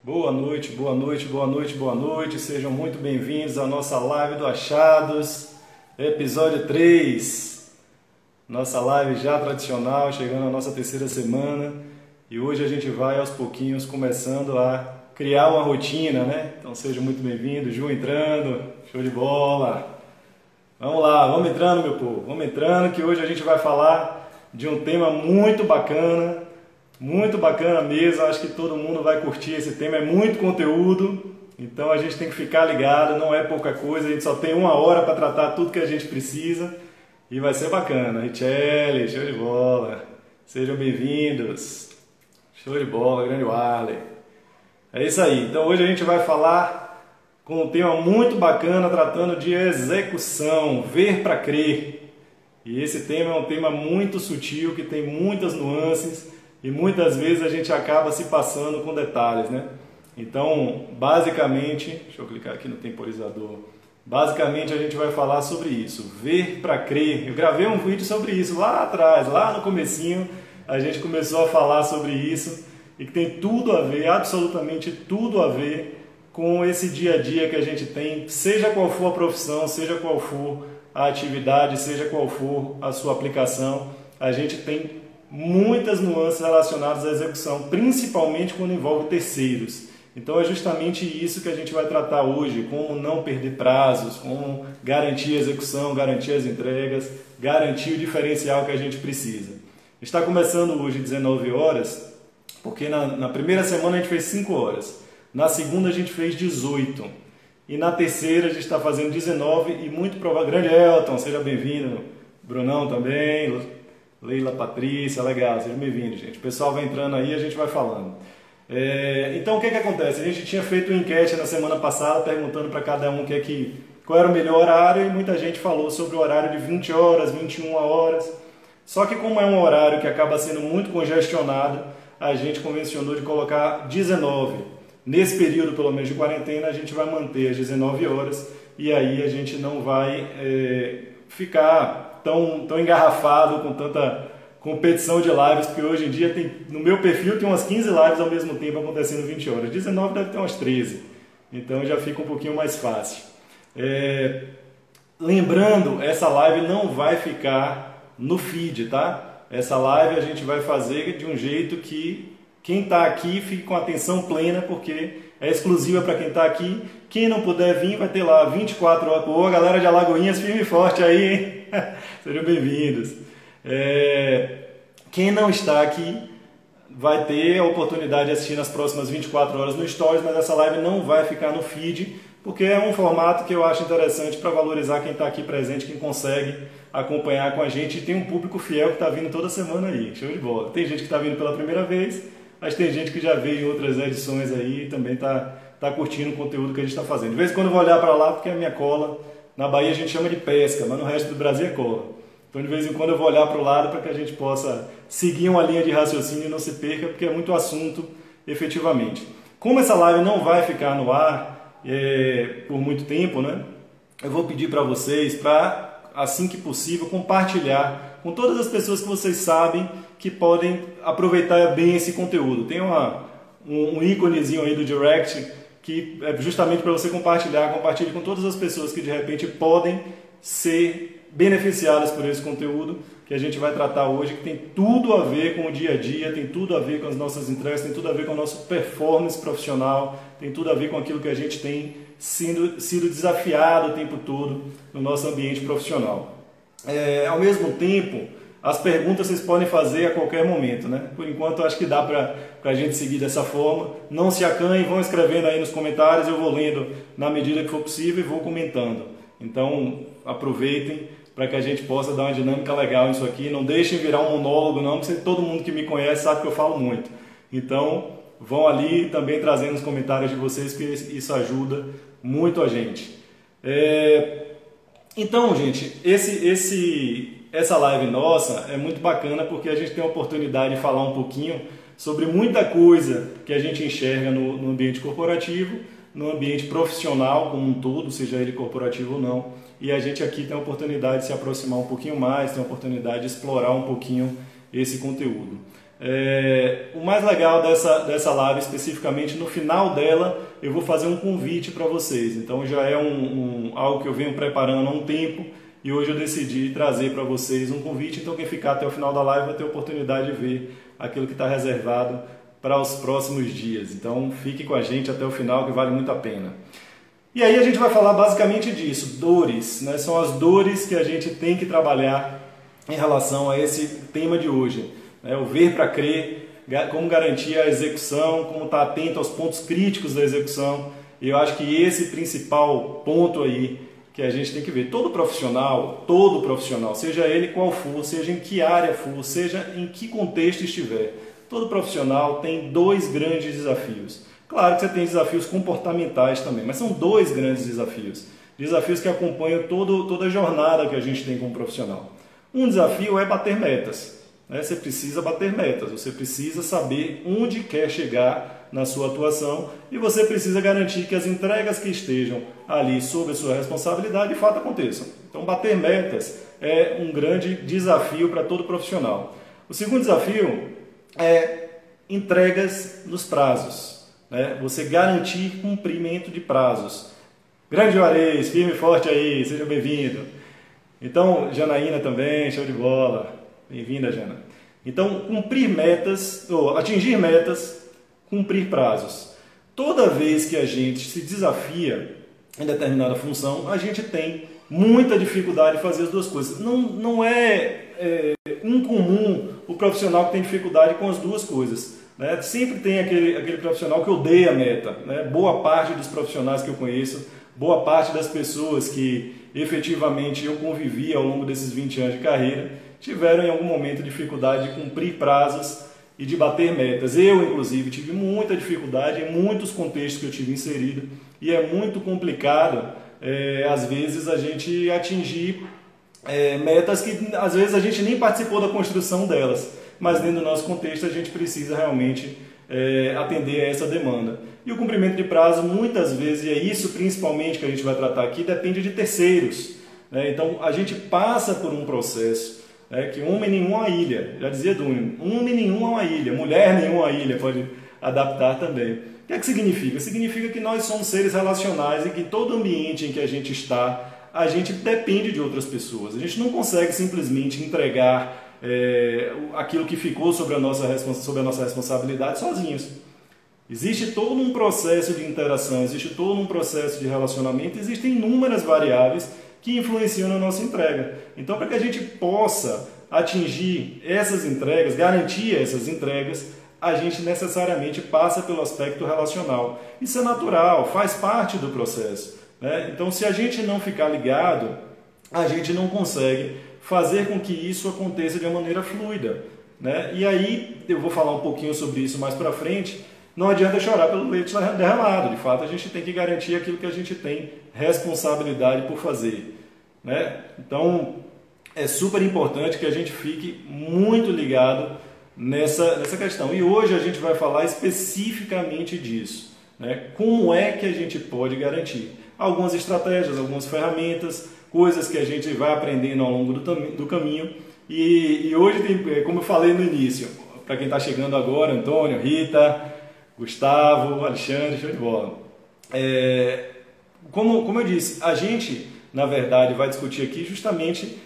Boa noite, boa noite, boa noite, boa noite. Sejam muito bem-vindos à nossa live do Achados, episódio 3. Nossa live já tradicional, chegando à nossa terceira semana. E hoje a gente vai aos pouquinhos começando a criar uma rotina, né? Então sejam muito bem-vindos. Ju entrando, show de bola. Vamos lá, vamos entrando, meu povo. Vamos entrando que hoje a gente vai falar de um tema muito bacana. Muito bacana mesmo, acho que todo mundo vai curtir esse tema, é muito conteúdo, então a gente tem que ficar ligado, não é pouca coisa, a gente só tem 1 hora para tratar tudo que a gente precisa e vai ser bacana. Richelle, show de bola, sejam bem-vindos, show de bola, grande Warley. É isso aí, então hoje a gente vai falar com um tema muito bacana, tratando de execução, ver para crer. E esse tema é um tema muito sutil, que tem muitas nuances, e muitas vezes a gente acaba se passando com detalhes, né? Então, basicamente, deixa eu clicar aqui no temporizador. Basicamente a gente vai falar sobre isso, ver para crer. Eu gravei um vídeo sobre isso lá atrás, lá no comecinho, a gente começou a falar sobre isso e que tem tudo a ver, absolutamente tudo a ver com esse dia a dia que a gente tem, seja qual for a profissão, seja qual for a atividade, seja qual for a sua aplicação, a gente tem muitas nuances relacionadas à execução, principalmente quando envolve terceiros. Então é justamente isso que a gente vai tratar hoje, como não perder prazos, como garantir a execução, garantir as entregas, garantir o diferencial que a gente precisa. Está começando hoje 19 horas, porque na primeira semana a gente fez 5 horas, na segunda a gente fez 18 e na terceira a gente está fazendo 19 e muito provavelmente... Grande Elton, seja bem-vindo, Brunão também, Leila, Patrícia, legal, sejam bem-vindos, gente. O pessoal vai entrando aí e a gente vai falando. Então, o que acontece? A gente tinha feito uma enquete na semana passada, perguntando para cada um qual era o melhor horário, e muita gente falou sobre o horário de 20 horas, 21 horas. Só que como é um horário que acaba sendo muito congestionado, a gente convencionou de colocar 19. Nesse período, pelo menos de quarentena, a gente vai manter as 19 horas, e aí a gente não vai ficar tão engarrafado com tanta competição de lives, porque hoje em dia no meu perfil tem umas 15 lives ao mesmo tempo acontecendo 20 horas. 19 deve ter umas 13, então já fica um pouquinho mais fácil. Lembrando, essa live não vai ficar no feed, tá? Essa live a gente vai fazer de um jeito que quem está aqui fique com atenção plena, porque é exclusiva para quem está aqui. Quem não puder vir vai ter lá 24 horas. Pô, galera de Alagoinhas, firme e forte aí, hein? Sejam bem-vindos. Quem não está aqui vai ter a oportunidade de assistir nas próximas 24 horas no Stories, mas essa live não vai ficar no feed, porque é um formato que eu acho interessante para valorizar quem está aqui presente, quem consegue acompanhar com a gente. E tem um público fiel que está vindo toda semana aí, show de bola. Tem gente que está vindo pela primeira vez, mas tem gente que já veio em outras edições aí e também está curtindo o conteúdo que a gente está fazendo. De vez em quando eu vou olhar para lá, porque é a minha cola. Na Bahia a gente chama de pesca, mas no resto do Brasil é cola. Então de vez em quando eu vou olhar para o lado para que a gente possa seguir uma linha de raciocínio e não se perca, porque é muito assunto efetivamente. Como essa live não vai ficar no ar por muito tempo, né? Eu vou pedir para vocês, para assim que possível, compartilhar com todas as pessoas que vocês sabem que podem aproveitar bem esse conteúdo. Tem um íconezinho aí do Direct que é justamente para você compartilhe com todas as pessoas que de repente podem ser beneficiadas por esse conteúdo que a gente vai tratar hoje, que tem tudo a ver com o dia a dia, tem tudo a ver com as nossas entregas, tem tudo a ver com a nossa performance profissional, tem tudo a ver com aquilo que a gente tem sido desafiado o tempo todo no nosso ambiente profissional. Ao mesmo tempo, as perguntas vocês podem fazer a qualquer momento, né? Por enquanto, acho que dá para a gente seguir dessa forma. Não se acanhem, vão escrevendo aí nos comentários, eu vou lendo na medida que for possível e vou comentando. Então, aproveitem para que a gente possa dar uma dinâmica legal nisso aqui. Não deixem virar um monólogo, não, porque todo mundo que me conhece sabe que eu falo muito. Então, vão ali também trazendo os comentários de vocês, que isso ajuda muito a gente. Então, gente, essa live nossa é muito bacana porque a gente tem a oportunidade de falar um pouquinho sobre muita coisa que a gente enxerga no ambiente corporativo, no ambiente profissional como um todo, seja ele corporativo ou não. E a gente aqui tem a oportunidade de se aproximar um pouquinho mais, tem a oportunidade de explorar um pouquinho esse conteúdo. O mais legal dessa live, especificamente no final dela, eu vou fazer um convite para vocês. Então já é algo que eu venho preparando há um tempo e hoje eu decidi trazer para vocês um convite. Então quem ficar até o final da live vai ter a oportunidade de ver aquilo que está reservado para os próximos dias. Então fique com a gente até o final, que vale muito a pena. E aí a gente vai falar basicamente disso, dores, né? São as dores que a gente tem que trabalhar em relação a esse tema de hoje. O ver para crer, como garantir a execução, como estar atento aos pontos críticos da execução. E eu acho que esse principal ponto aí que a gente tem que ver. Todo profissional, seja ele qual for, seja em que área for, seja em que contexto estiver, todo profissional tem dois grandes desafios. Claro que você tem desafios comportamentais também, mas são dois grandes desafios. Desafios que acompanham toda a jornada que a gente tem como profissional. Um desafio é bater metas. Você precisa bater metas, você precisa saber onde quer chegar na sua atuação e você precisa garantir que as entregas que estejam ali sob a sua responsabilidade de fato aconteçam. Então bater metas é um grande desafio para todo profissional. O segundo desafio é entregas nos prazos. Você garantir cumprimento de prazos. Grande Juarez, firme e forte aí, seja bem-vindo. Então, Janaína também, show de bola. Bem-vinda, Jana. Então, cumprir metas, ou atingir metas, cumprir prazos. Toda vez que a gente se desafia em determinada função, a gente tem muita dificuldade de fazer as duas coisas. Não é incomum o profissional que tem dificuldade com as duas coisas. Sempre tem aquele profissional que odeia a meta. Boa parte dos profissionais que eu conheço, boa parte das pessoas que efetivamente eu convivi ao longo desses 20 anos de carreira, tiveram em algum momento dificuldade de cumprir prazos e de bater metas. Eu, inclusive, tive muita dificuldade em muitos contextos que eu tive inserido e é muito complicado, às vezes, a gente atingir metas que, às vezes, a gente nem participou da construção delas, mas dentro do nosso contexto a gente precisa realmente atender a essa demanda. E o cumprimento de prazo, muitas vezes, e é isso principalmente que a gente vai tratar aqui, depende de terceiros. Então, a gente passa por um processo que homem nenhum é uma ilha, já dizia Dunham, homem nenhum é uma ilha, mulher nenhuma é uma ilha, pode adaptar também. O que é que significa? Significa que nós somos seres relacionais e que em todo ambiente em que a gente está, a gente depende de outras pessoas. A gente não consegue simplesmente entregar aquilo que ficou sobre a nossa responsabilidade sozinhos. Existe todo um processo de interação, existe todo um processo de relacionamento, existem inúmeras variáveis que influenciam na nossa entrega. Então, para que a gente possa atingir essas entregas, garantir essas entregas, a gente necessariamente passa pelo aspecto relacional. Isso é natural, faz parte do processo. Então, se a gente não ficar ligado, a gente não consegue fazer com que isso aconteça de uma maneira fluida. E aí, eu vou falar um pouquinho sobre isso mais para frente. Não adianta chorar pelo leite derramado. De fato, a gente tem que garantir aquilo que a gente tem responsabilidade por fazer. Então, é super importante que a gente fique muito ligado nessa questão. E hoje a gente vai falar especificamente disso. Como é que a gente pode garantir? Algumas estratégias, algumas ferramentas, coisas que a gente vai aprendendo ao longo do caminho. E hoje, como eu falei no início, para quem está chegando agora, Antônio, Rita, Gustavo, Alexandre, show de bola. Como eu disse, a gente, na verdade, vai discutir aqui justamente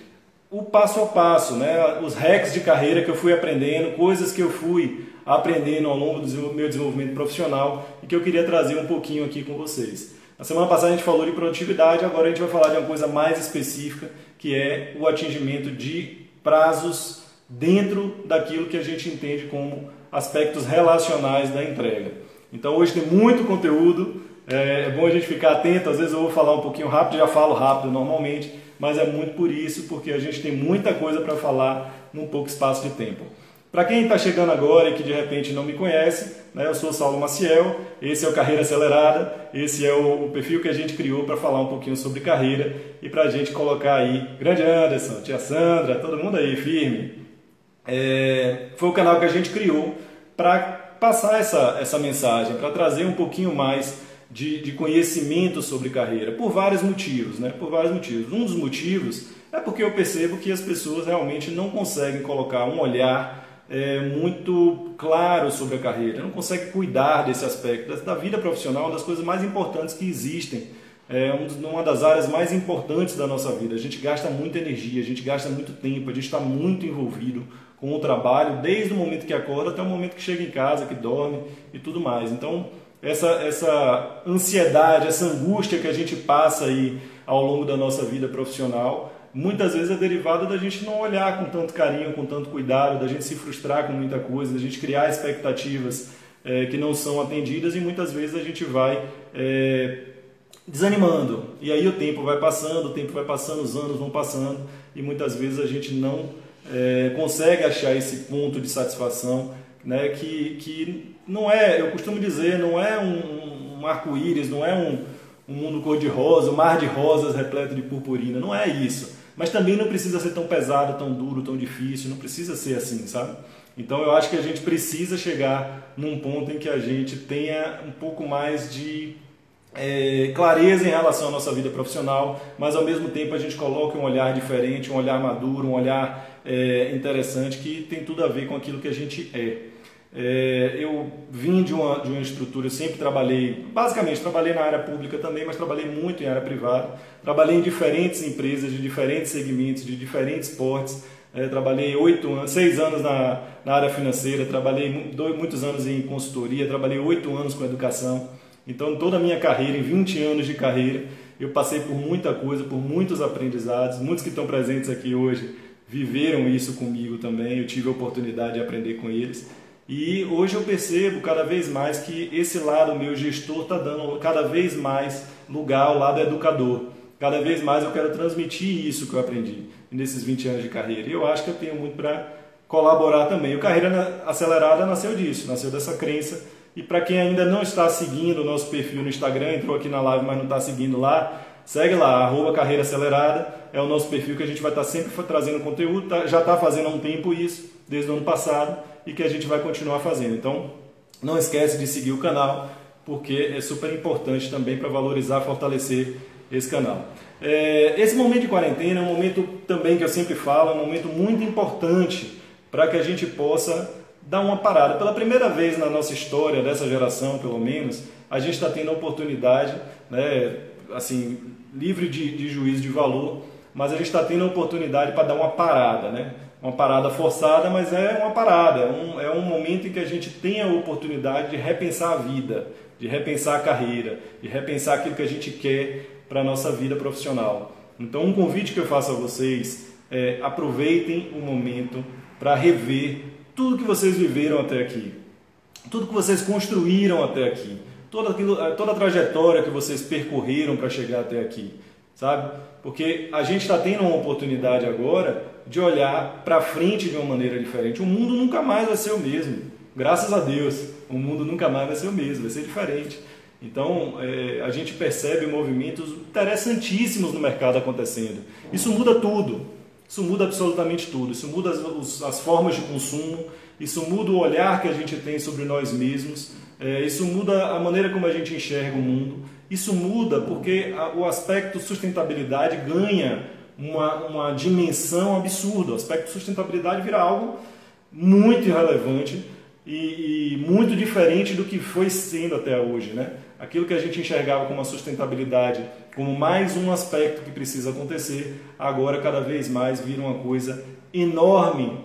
o passo a passo, os hacks de carreira que eu fui aprendendo, coisas que eu fui aprendendo ao longo do meu desenvolvimento profissional e que eu queria trazer um pouquinho aqui com vocês. Na semana passada a gente falou de produtividade, agora a gente vai falar de uma coisa mais específica, que é o atingimento de prazos dentro daquilo que a gente entende como aspectos relacionais da entrega. Então hoje tem muito conteúdo, é bom a gente ficar atento, às vezes eu vou falar um pouquinho rápido, já falo rápido normalmente, mas é muito por isso, porque a gente tem muita coisa para falar num pouco espaço de tempo. Para quem está chegando agora e que de repente não me conhece, eu sou Saulo Maciel, esse é o Carreira Acelerada, esse é o perfil que a gente criou para falar um pouquinho sobre carreira e para a gente colocar aí, grande Anderson, tia Sandra, todo mundo aí firme. Foi o canal que a gente criou para passar essa mensagem, para trazer um pouquinho mais de conhecimento sobre carreira, por vários motivos, por vários motivos. Um dos motivos é porque eu percebo que as pessoas realmente não conseguem colocar um olhar muito claro sobre a carreira, não consegue cuidar desse aspecto da vida profissional, uma das coisas mais importantes que existem. Uma das áreas mais importantes da nossa vida. A gente gasta muita energia, a gente gasta muito tempo, a gente está muito envolvido com o trabalho, desde o momento que acorda até o momento que chega em casa, que dorme e tudo mais. Então, essa ansiedade, essa angústia que a gente passa aí ao longo da nossa vida profissional, muitas vezes é derivada da gente não olhar com tanto carinho, com tanto cuidado, da gente se frustrar com muita coisa, da gente criar expectativas que não são atendidas e muitas vezes a gente vai desanimando. E aí o tempo vai passando, os anos vão passando e muitas vezes a gente não consegue achar esse ponto de satisfação, né, que não é, eu costumo dizer, não é um arco-íris, não é um mundo cor-de-rosa, um mar de rosas repleto de purpurina, não é isso. Mas também não precisa ser tão pesado, tão duro, tão difícil, não precisa ser assim, sabe? Então eu acho que a gente precisa chegar num ponto em que a gente tenha um pouco mais de clareza em relação à nossa vida profissional, mas ao mesmo tempo a gente coloca um olhar diferente, um olhar maduro, um olhar interessante que tem tudo a ver com aquilo que a gente é. Eu vim de uma estrutura, eu sempre basicamente trabalhei na área pública também, mas trabalhei muito em área privada, trabalhei em diferentes empresas, de diferentes segmentos, de diferentes portes, trabalhei 6 anos na área financeira, trabalhei muitos anos em consultoria, trabalhei 8 anos com educação. Então, toda a minha carreira, em 20 anos de carreira, eu passei por muita coisa, por muitos aprendizados. Muitos que estão presentes aqui hoje viveram isso comigo também. Eu tive a oportunidade de aprender com eles. E hoje eu percebo cada vez mais que esse lado meu gestor está dando cada vez mais lugar ao lado educador. Cada vez mais eu quero transmitir isso que eu aprendi nesses 20 anos de carreira. E eu acho que eu tenho muito para colaborar também. O Carreira Acelerada nasceu disso, nasceu dessa crença. E para quem ainda não está seguindo o nosso perfil no Instagram, entrou aqui na live, mas não está seguindo lá, segue lá, @Carreira Acelerada, é o nosso perfil que a gente vai estar sempre trazendo conteúdo, já está fazendo há um tempo isso, desde o ano passado, e que a gente vai continuar fazendo. Então, não esquece de seguir o canal, porque é super importante também para valorizar, fortalecer esse canal. Esse momento de quarentena é um momento também que eu sempre falo, é um momento muito importante para que a gente possa dar uma parada. Pela primeira vez na nossa história, dessa geração pelo menos, a gente está tendo a oportunidade, né, assim, livre de juízo de valor, mas a gente está tendo a oportunidade para dar uma parada, né? Uma parada forçada, mas é uma parada, é um momento em que a gente tem a oportunidade de repensar a vida, de repensar a carreira, de repensar aquilo que a gente quer para a nossa vida profissional. Então, um convite que eu faço a vocês é: aproveitem o momento para rever tudo que vocês viveram até aqui, tudo que vocês construíram até aqui, toda a trajetória que vocês percorreram para chegar até aqui, sabe? Porque a gente está tendo uma oportunidade agora de olhar para frente de uma maneira diferente. O mundo nunca mais vai ser o mesmo, graças a Deus. O mundo nunca mais vai ser o mesmo, vai ser diferente. Então, a gente percebe movimentos interessantíssimos no mercado acontecendo. Isso muda tudo. Isso muda absolutamente tudo, isso muda as formas de consumo, isso muda o olhar que a gente tem sobre nós mesmos, isso muda a maneira como a gente enxerga o mundo, isso muda porque o aspecto sustentabilidade ganha uma dimensão absurda, o aspecto sustentabilidade vira algo muito irrelevante e muito diferente do que foi sendo até hoje, né? Aquilo que a gente enxergava como a sustentabilidade, como mais um aspecto que precisa acontecer, agora cada vez mais vira uma coisa enorme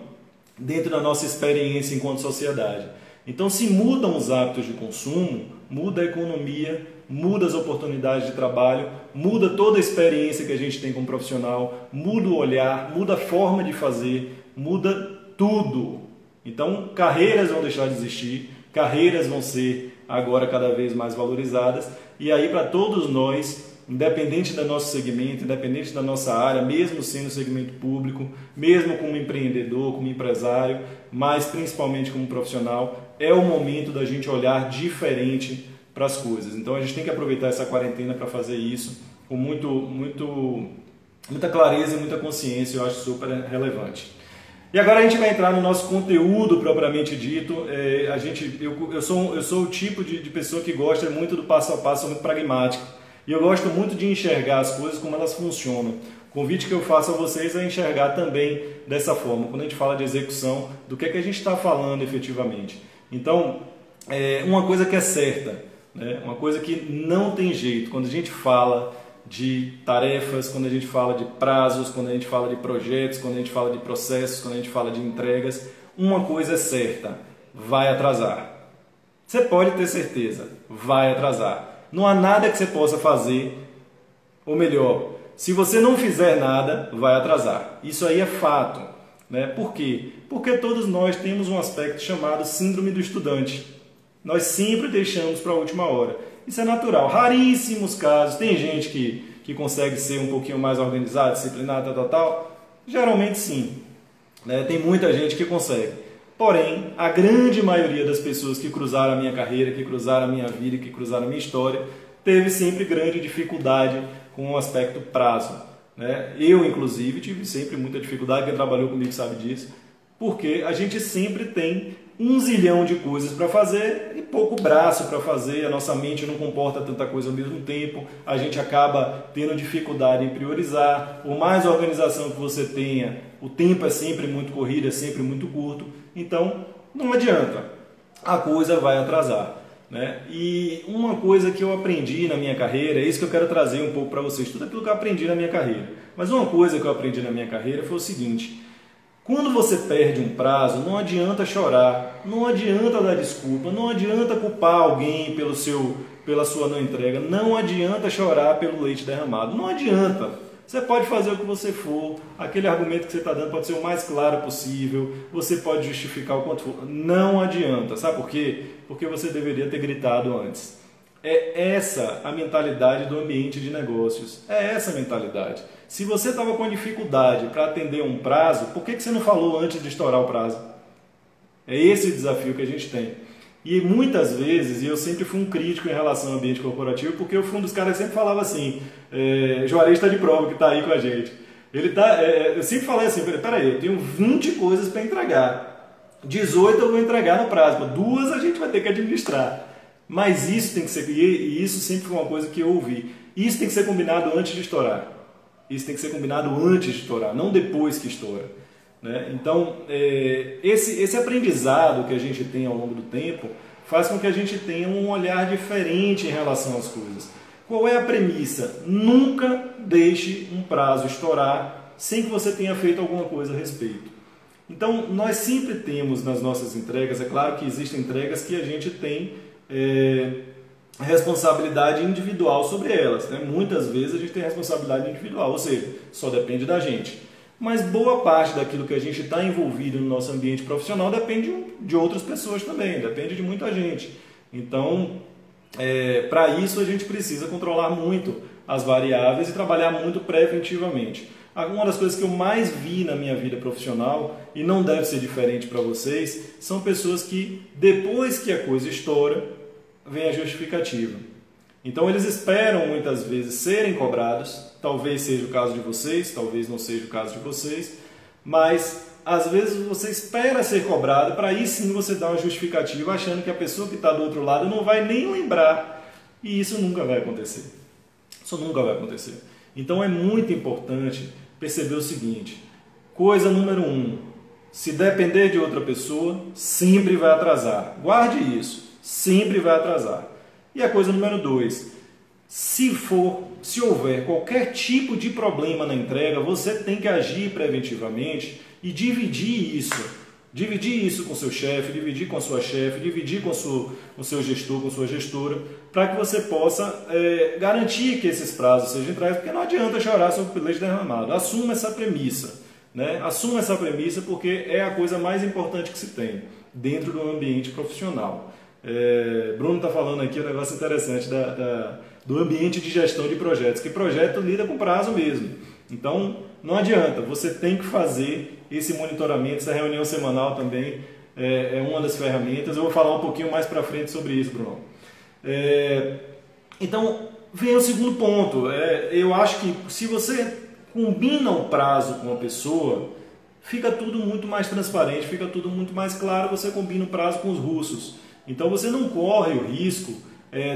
dentro da nossa experiência enquanto sociedade. Então, se mudam os hábitos de consumo, muda a economia, muda as oportunidades de trabalho, muda toda a experiência que a gente tem como profissional, muda o olhar, muda a forma de fazer, muda tudo. Então, carreiras vão deixar de existir, carreiras vão ser agora cada vez mais valorizadas, e aí para todos nós, independente do nosso segmento, independente da nossa área, mesmo sendo segmento público, mesmo como empreendedor, como empresário, mas principalmente como profissional, é o momento da gente olhar diferente para as coisas. Então a gente tem que aproveitar essa quarentena para fazer isso com muita clareza e muita consciência, eu acho super relevante. E agora a gente vai entrar no nosso conteúdo propriamente dito. Eu sou o tipo de pessoa que gosta muito do passo a passo, sou muito pragmático. E eu gosto muito de enxergar as coisas como elas funcionam. O convite que eu faço a vocês é enxergar também dessa forma, quando a gente fala de execução, do que é que a gente está falando efetivamente. Então, uma coisa que é certa, né? Uma coisa que não tem jeito, quando a gente fala de tarefas, quando a gente fala de prazos, quando a gente fala de projetos, quando a gente fala de processos, quando a gente fala de entregas, uma coisa é certa, vai atrasar. Você pode ter certeza, vai atrasar. Não há nada que você possa fazer, ou melhor, se você não fizer nada, vai atrasar. Isso aí é fato, né? Por quê? Porque todos nós temos um aspecto chamado síndrome do estudante. Nós sempre deixamos para a última hora. Isso é natural. Raríssimos casos. Tem gente que consegue ser um pouquinho mais organizado, disciplinado, tal. Geralmente sim, né? Tem muita gente que consegue. Porém, a grande maioria das pessoas que cruzaram a minha carreira, que cruzaram a minha vida, que cruzaram a minha história, teve sempre grande dificuldade com o aspecto prazo, né? Eu, inclusive, tive sempre muita dificuldade, quem trabalhou comigo sabe disso, porque a gente sempre tem um zilhão de coisas para fazer e pouco braço para fazer, a nossa mente não comporta tanta coisa ao mesmo tempo, a gente acaba tendo dificuldade em priorizar, por mais organização que você tenha, o tempo é sempre muito corrido, é sempre muito curto, então não adianta, a coisa vai atrasar, né? E uma coisa que eu aprendi na minha carreira, é isso que eu quero trazer um pouco para vocês, tudo aquilo que eu aprendi na minha carreira, mas uma coisa que eu aprendi na minha carreira foi o seguinte: quando você perde um prazo, não adianta chorar, não adianta dar desculpa, não adianta culpar alguém pela sua não entrega, não adianta chorar pelo leite derramado, não adianta. Você pode fazer o que você for, aquele argumento que você está dando pode ser o mais claro possível, você pode justificar o quanto for, não adianta. Sabe por quê? Porque você deveria ter gritado antes. É essa a mentalidade do ambiente de negócios, é essa a mentalidade. Se você estava com dificuldade para atender um prazo, por que você não falou antes de estourar o prazo? É esse o desafio que a gente tem. E muitas vezes, e eu sempre fui um crítico em relação ao ambiente corporativo, porque eu fui um dos caras que sempre falava assim, Juarez está de prova, que está aí com a gente. Eu sempre falei assim, peraí, eu tenho 20 coisas para entregar, 18 eu vou entregar no prazo, 2 a gente vai ter que administrar. Mas isso tem que ser, e isso sempre foi uma coisa que eu ouvi, isso tem que ser combinado antes de estourar. Isso tem que ser combinado antes de estourar, não depois que estoura, né? Então, esse aprendizado que a gente tem ao longo do tempo faz com que a gente tenha um olhar diferente em relação às coisas. Qual é a premissa? Nunca deixe um prazo estourar sem que você tenha feito alguma coisa a respeito. Então, nós sempre temos nas nossas entregas, é claro que existem entregas que a gente tem responsabilidade individual sobre elas, né? Muitas vezes a gente tem responsabilidade individual, ou seja, só depende da gente. Mas boa parte daquilo que a gente está envolvido no nosso ambiente profissional depende de outras pessoas também, depende de muita gente. Então, para isso a gente precisa controlar muito as variáveis e trabalhar muito preventivamente. Uma das coisas que eu mais vi na minha vida profissional, e não deve ser diferente para vocês, são pessoas que, depois que a coisa estoura, vem a justificativa. Então eles esperam muitas vezes serem cobrados, talvez seja o caso de vocês, talvez não seja o caso de vocês, mas às vezes você espera ser cobrado para aí sim você dar uma justificativa achando que a pessoa que está do outro lado não vai nem lembrar, e isso nunca vai acontecer. Isso nunca vai acontecer. Então é muito importante perceber o seguinte: coisa número 1, se depender de outra pessoa, sempre vai atrasar. Guarde isso. Sempre vai atrasar. E a coisa número 2, se houver qualquer tipo de problema na entrega, você tem que agir preventivamente e dividir isso com seu chefe, dividir com a sua chefe, dividir com o seu gestor, com a sua gestora, para que você possa garantir que esses prazos sejam entregues, porque não adianta chorar sobre o leite derramado. Assuma essa premissa, né? Assuma essa premissa porque é a coisa mais importante que se tem dentro do ambiente profissional. Bruno está falando aqui um negócio interessante do ambiente de gestão de projetos, que projeto lida com prazo mesmo. Então, não adianta, você tem que fazer esse monitoramento, essa reunião semanal também é uma das ferramentas. Eu vou falar um pouquinho mais para frente sobre isso, Bruno. Então, vem o segundo ponto. Eu acho que se você combina o prazo com a pessoa, fica tudo muito mais transparente, fica tudo muito mais claro. Você combina o prazo com os russos. Então você não corre o risco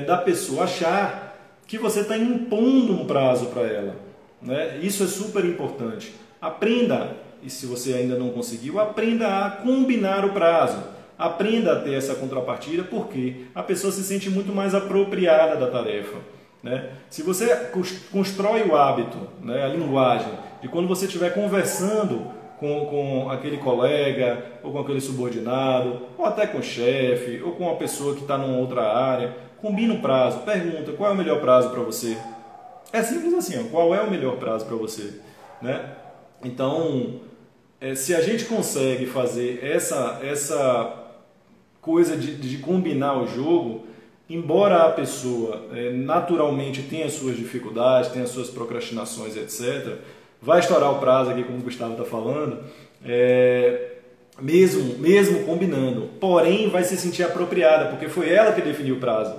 da pessoa achar que você está impondo um prazo para ela. né? Isso é super importante. Aprenda, e se você ainda não conseguiu, aprenda a combinar o prazo. Aprenda a ter essa contrapartida, porque a pessoa se sente muito mais apropriada da tarefa, né? Se você constrói o hábito, né, a linguagem, de quando você estiver conversando com aquele colega, ou com aquele subordinado, ou até com o chefe, ou com uma pessoa que está numa outra área, combina o prazo, pergunta qual é o melhor prazo para você. É simples assim, ó, qual é o melhor prazo para você, né? Então, se a gente consegue fazer essa coisa de combinar o jogo, embora a pessoa naturalmente tenha as suas dificuldades, tenha as suas procrastinações, etc., vai estourar o prazo aqui, como o Gustavo está falando, mesmo combinando. Porém, vai se sentir apropriada, porque foi ela que definiu o prazo.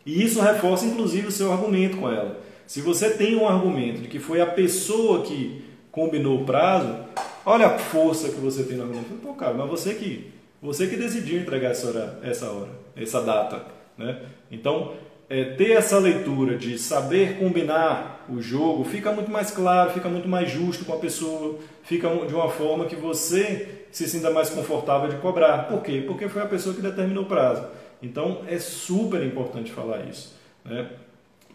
E isso reforça, inclusive, o seu argumento com ela. Se você tem um argumento de que foi a pessoa que combinou o prazo, olha a força que você tem no argumento. Pô, cara, mas você que decidiu entregar essa data, né? Então, ter essa leitura de saber combinar o jogo fica muito mais claro, fica muito mais justo com a pessoa, fica de uma forma que você se sinta mais confortável de cobrar. Por quê? Porque foi a pessoa que determinou o prazo. Então, é super importante falar isso, né?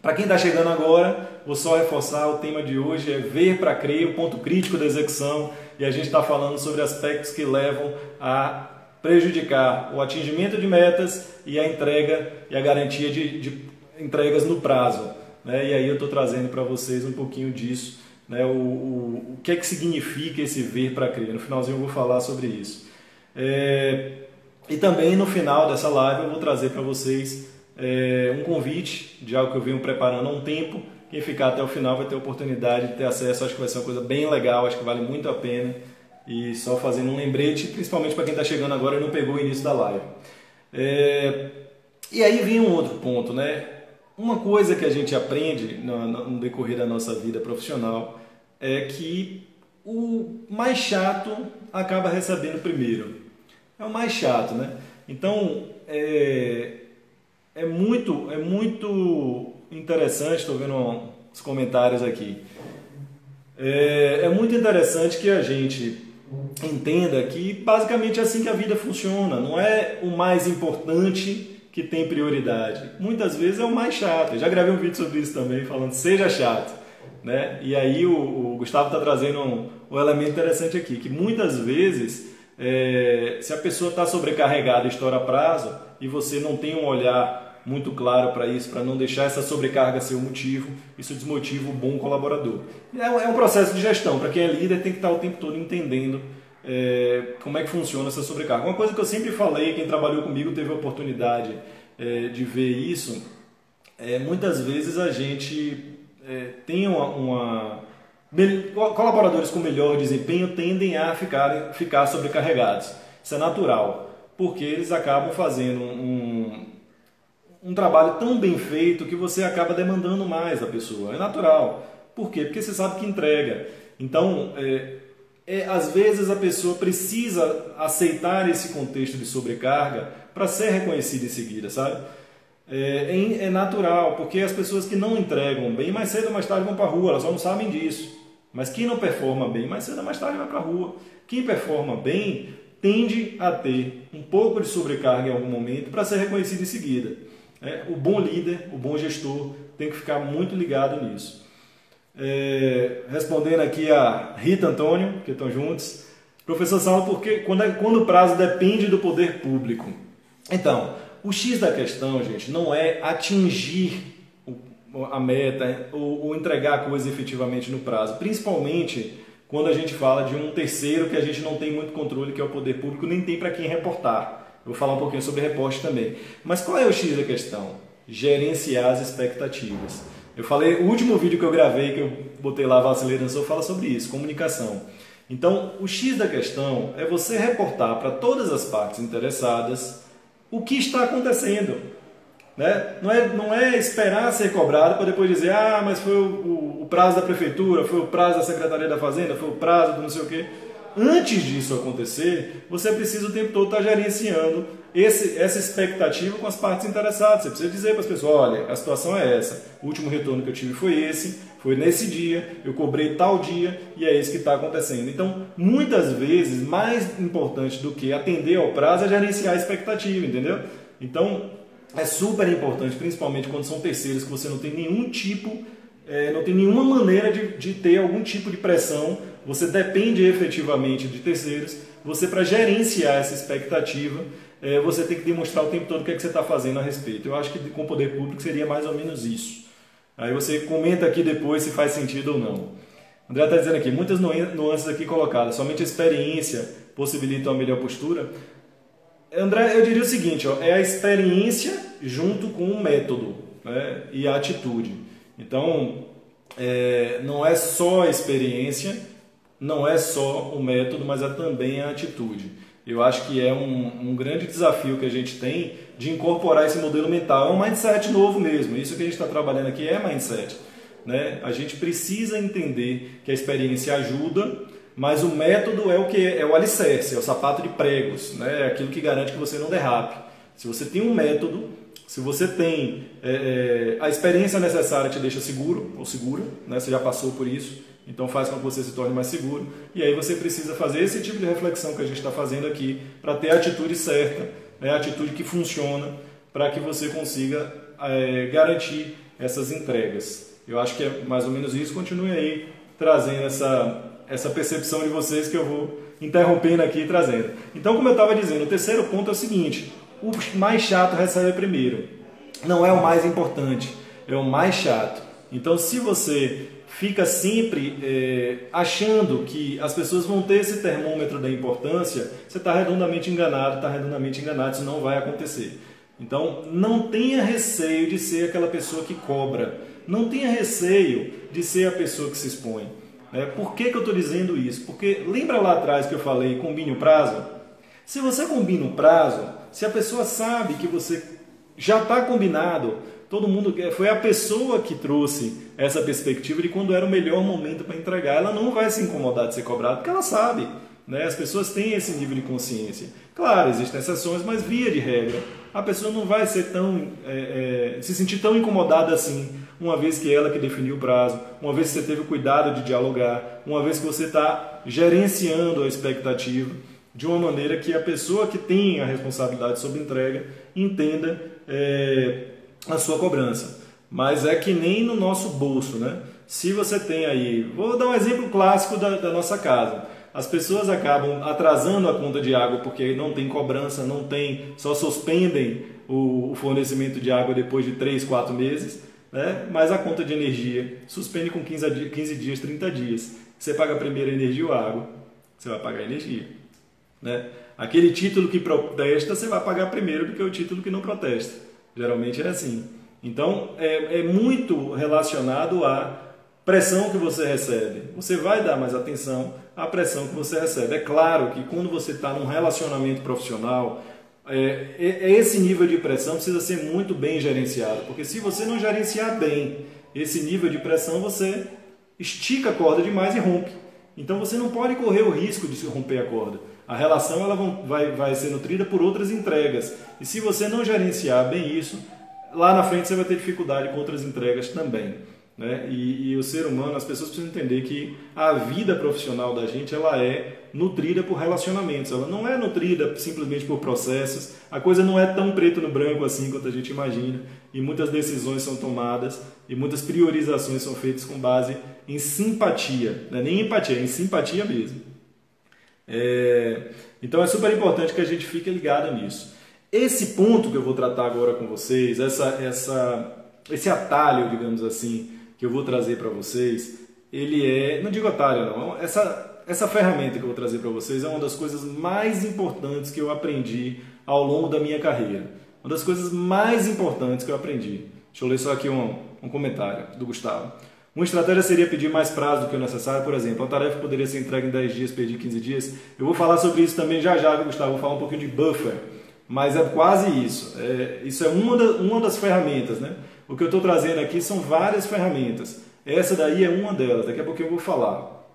Para quem está chegando agora, vou só reforçar, o tema de hoje é ver para crer, o ponto crítico da execução, e a gente está falando sobre aspectos que levam a prejudicar o atingimento de metas e a entrega e a garantia de entregas no prazo, né? E aí eu estou trazendo para vocês um pouquinho disso, né? O que é que significa esse ver para crer. No finalzinho eu vou falar sobre isso. E também no final dessa live eu vou trazer para vocês um convite de algo que eu venho preparando há um tempo. Quem ficar até o final vai ter a oportunidade de ter acesso. Acho que vai ser uma coisa bem legal, acho que vale muito a pena. E só fazendo um lembrete, principalmente para quem está chegando agora e não pegou o início da live. E aí vem um outro ponto, né? Uma coisa que a gente aprende no decorrer da nossa vida profissional é que o mais chato acaba recebendo primeiro. É o mais chato, né? Então, é muito interessante, estou vendo os comentários aqui, é muito interessante que a gente entenda que basicamente é assim que a vida funciona, não é o mais importante que tem prioridade, muitas vezes é o mais chato. Eu já gravei um vídeo sobre isso também, falando seja chato, né? E aí o Gustavo está trazendo um elemento interessante aqui, que muitas vezes se a pessoa está sobrecarregada e estoura prazo e você não tem um olhar muito claro para isso, para não deixar essa sobrecarga ser o motivo, isso desmotiva o bom colaborador. É um processo de gestão, para quem é líder tem que estar o tempo todo entendendo como é que funciona essa sobrecarga. Uma coisa que eu sempre falei, quem trabalhou comigo teve a oportunidade de ver isso, muitas vezes a gente tem colaboradores com melhor desempenho tendem a ficar sobrecarregados. Isso é natural, porque eles acabam fazendo um trabalho tão bem feito que você acaba demandando mais da pessoa. É natural. Por quê? Porque você sabe que entrega. Então, às vezes a pessoa precisa aceitar esse contexto de sobrecarga para ser reconhecida em seguida, sabe? É natural, porque as pessoas que não entregam bem, mais cedo ou mais tarde vão para a rua, elas só não sabem disso. Mas quem não performa bem, mais cedo ou mais tarde vai para a rua. Quem performa bem tende a ter um pouco de sobrecarga em algum momento para ser reconhecido em seguida. O bom líder, o bom gestor tem que ficar muito ligado nisso. Respondendo aqui a Rita Antônio, que estão juntos. Professor Saulo, porque quando o prazo depende do poder público? Então, o X da questão, gente, não é atingir a meta ou entregar a coisa efetivamente no prazo. Principalmente quando a gente fala de um terceiro que a gente não tem muito controle, que é o poder público, nem tem para quem reportar. Eu vou falar um pouquinho sobre reporte também. Mas qual é o X da questão? Gerenciar as expectativas. Eu falei, o último vídeo que eu gravei, que eu botei lá, Vacilei Dançou, fala sobre isso, comunicação. Então, o X da questão é você reportar para todas as partes interessadas o que está acontecendo. Né? Não é esperar ser cobrado para depois dizer, mas foi o prazo da prefeitura, foi o prazo da Secretaria da Fazenda, foi o prazo do não sei o quê. antes disso acontecer, você precisa o tempo todo estar gerenciando essa expectativa com as partes interessadas. Você precisa dizer para as pessoas, olha, a situação é essa, o último retorno que eu tive foi esse, foi nesse dia, eu cobrei tal dia e é isso que está acontecendo. Então, muitas vezes, mais importante do que atender ao prazo é gerenciar a expectativa, entendeu? Então, é super importante, principalmente quando são terceiros, que você não tem nenhum tipo, não tem nenhuma maneira de ter algum tipo de pressão, você depende efetivamente de terceiros, você para gerenciar essa expectativa, você tem que demonstrar o tempo todo o que é que você está fazendo a respeito. Eu acho que com o poder público seria mais ou menos isso. Aí você comenta aqui depois se faz sentido ou não. O André está dizendo aqui, muitas nuances aqui colocadas, somente a experiência possibilita uma melhor postura. André, eu diria o seguinte, ó, é a experiência junto com o método, né, e a atitude. Então, não é só a experiência, não é só o método, mas é também a atitude. Eu acho que é um grande desafio que a gente tem de incorporar esse modelo mental. É um mindset novo mesmo. Isso que a gente está trabalhando aqui é mindset, né? A gente precisa entender que a experiência ajuda, mas o método é o que é o alicerce, é o sapato de pregos, né? É aquilo que garante que você não derrape. Se você tem um método, se você tem a experiência necessária, te deixa seguro ou segura, né? Você já passou por isso. Então faz com que você se torne mais seguro. E aí você precisa fazer esse tipo de reflexão que a gente está fazendo aqui para ter a atitude certa, né? A atitude que funciona para que você consiga garantir essas entregas. Eu acho que é mais ou menos isso. Continue aí trazendo essa percepção de vocês que eu vou interrompendo aqui e trazendo. Então, como eu estava dizendo, o terceiro ponto é o seguinte: o mais chato recebe primeiro. Não é o mais importante, é o mais chato. Então, se você fica sempre achando que as pessoas vão ter esse termômetro da importância, você está redondamente enganado, isso não vai acontecer. Então, não tenha receio de ser aquela pessoa que cobra, não tenha receio de ser a pessoa que se expõe. Por que eu estou dizendo isso? Porque lembra lá atrás que eu falei, combine o prazo? Se você combina o prazo, se a pessoa sabe que você já está combinado, todo mundo foi a pessoa que trouxe essa perspectiva de quando era o melhor momento para entregar. Ela não vai se incomodar de ser cobrada, porque ela sabe, né? As pessoas têm esse nível de consciência. Claro, existem exceções, mas via de regra, a pessoa não vai ser se sentir tão incomodada assim, uma vez que ela que definiu o prazo, uma vez que você teve o cuidado de dialogar, uma vez que você está gerenciando a expectativa de uma maneira que a pessoa que tem a responsabilidade sobre entrega entenda a sua cobrança. Mas é que nem no nosso bolso, né? Se você tem aí, vou dar um exemplo clássico da nossa casa. As pessoas acabam atrasando a conta de água porque não tem cobrança, só suspendem o fornecimento de água depois de 3, 4 meses, né? Mas a conta de energia suspende com 15 dias, 30 dias. Você paga primeiro a energia ou a água, você vai pagar a energia, né? Aquele título que protesta, você vai pagar primeiro do que o título que não protesta. Geralmente é assim. Então, é muito relacionado à pressão que você recebe. Você vai dar mais atenção à pressão que você recebe. É claro que quando você está num relacionamento profissional, esse nível de pressão precisa ser muito bem gerenciado. Porque se você não gerenciar bem esse nível de pressão, você estica a corda demais e rompe. Então, você não pode correr o risco de se romper a corda. A relação ela vai ser nutrida por outras entregas. E se você não gerenciar bem isso, lá na frente você vai ter dificuldade com outras entregas também, né? E o ser humano, as pessoas precisam entender que a vida profissional da gente ela é nutrida por relacionamentos. Ela não é nutrida simplesmente por processos. A coisa não é tão preto no branco assim quanto a gente imagina. E muitas decisões são tomadas e muitas priorizações são feitas com base em simpatia. Não é nem empatia, é em simpatia mesmo. Então é super importante que a gente fique ligado nisso. Esse ponto que eu vou tratar agora com vocês, esse atalho, digamos assim, que eu vou trazer para vocês, ele não digo atalho não, essa ferramenta que eu vou trazer para vocês é uma das coisas mais importantes que eu aprendi ao longo da minha carreira. Uma das coisas mais importantes que eu aprendi. Deixa eu ler só aqui um comentário do Gustavo. Uma estratégia seria pedir mais prazo do que o necessário, por exemplo. A tarefa poderia ser entregue em 10 dias, perdi 15 dias. Eu vou falar sobre isso também já, Gustavo. Vou falar um pouquinho de buffer, mas é quase isso. Isso é uma das ferramentas, né? O que eu estou trazendo aqui são várias ferramentas. Essa daí é uma delas, daqui a pouco eu vou falar.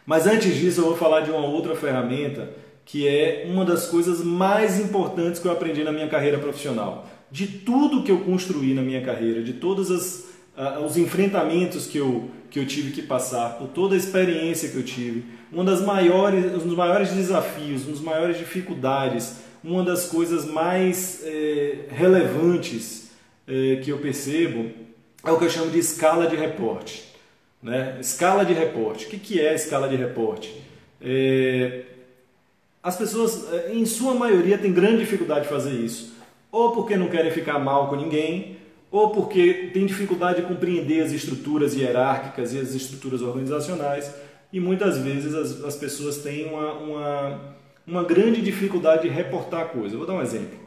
Mas antes disso eu vou falar de uma outra ferramenta que é uma das coisas mais importantes que eu aprendi na minha carreira profissional. De tudo que eu construí na minha carreira, de todos os enfrentamentos que eu tive que passar, por toda a experiência que eu tive, um dos maiores desafios, uma das maiores dificuldades, uma das coisas mais relevantes que eu percebo é o que eu chamo de escala de reporte. Né? Escala de reporte. O que é a escala de reporte? As pessoas, em sua maioria, têm grande dificuldade de fazer isso. Ou porque não querem ficar mal com ninguém, ou porque têm dificuldade de compreender as estruturas hierárquicas e as estruturas organizacionais. E muitas vezes as pessoas têm uma grande dificuldade de reportar a coisa. Eu vou dar um exemplo.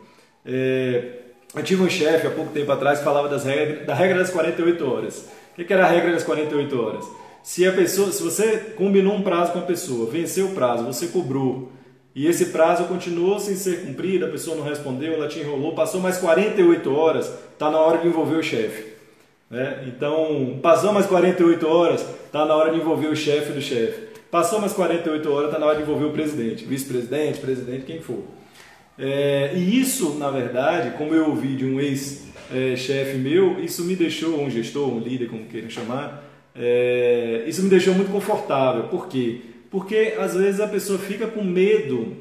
Eu tive um chefe há pouco tempo atrás que falava da regra das 48 horas. O que era a regra das 48 horas? Se você combinou um prazo com a pessoa, venceu o prazo, você cobrou, e esse prazo continuou sem ser cumprido, a pessoa não respondeu, ela te enrolou, passou mais 48 horas, está na hora de envolver o chefe. Né? Então, passou mais 48 horas, está na hora de envolver o chefe do chefe. Passou mais 48 horas, está na hora de envolver o presidente, vice-presidente, presidente, quem for. E isso, na verdade, como eu ouvi de um ex-chefe meu, isso me deixou, um gestor, um líder, como queiram chamar, isso me deixou muito confortável. Por quê? Porque às vezes a pessoa fica com medo,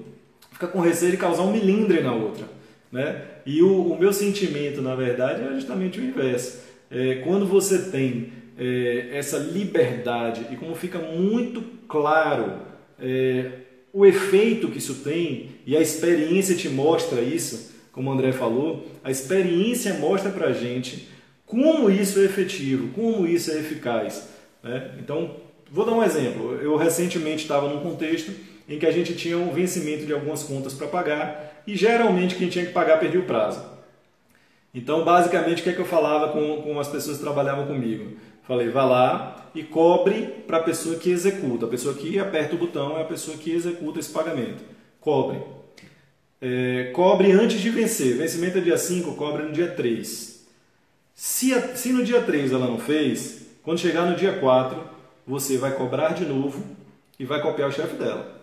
fica com receio de causar um milindre na outra. Né? E o meu sentimento, na verdade, é justamente o inverso. Quando você tem essa liberdade e como fica muito claro o efeito que isso tem, e a experiência te mostra isso, como o André falou, a experiência mostra pra gente como isso é efetivo, como isso é eficaz. Né? Então, vou dar um exemplo. Eu recentemente estava num contexto em que a gente tinha um vencimento de algumas contas para pagar e geralmente quem tinha que pagar perdia o prazo. Então, basicamente, o que é que eu falava com as pessoas que trabalhavam comigo? Falei, vá lá e cobre para a pessoa que executa. A pessoa que aperta o botão é a pessoa que executa esse pagamento. Cobre. Cobre antes de vencer. Vencimento é dia 5, cobre no dia 3. Se no dia 3 ela não fez, quando chegar no dia 4, você vai cobrar de novo e vai copiar o chefe dela.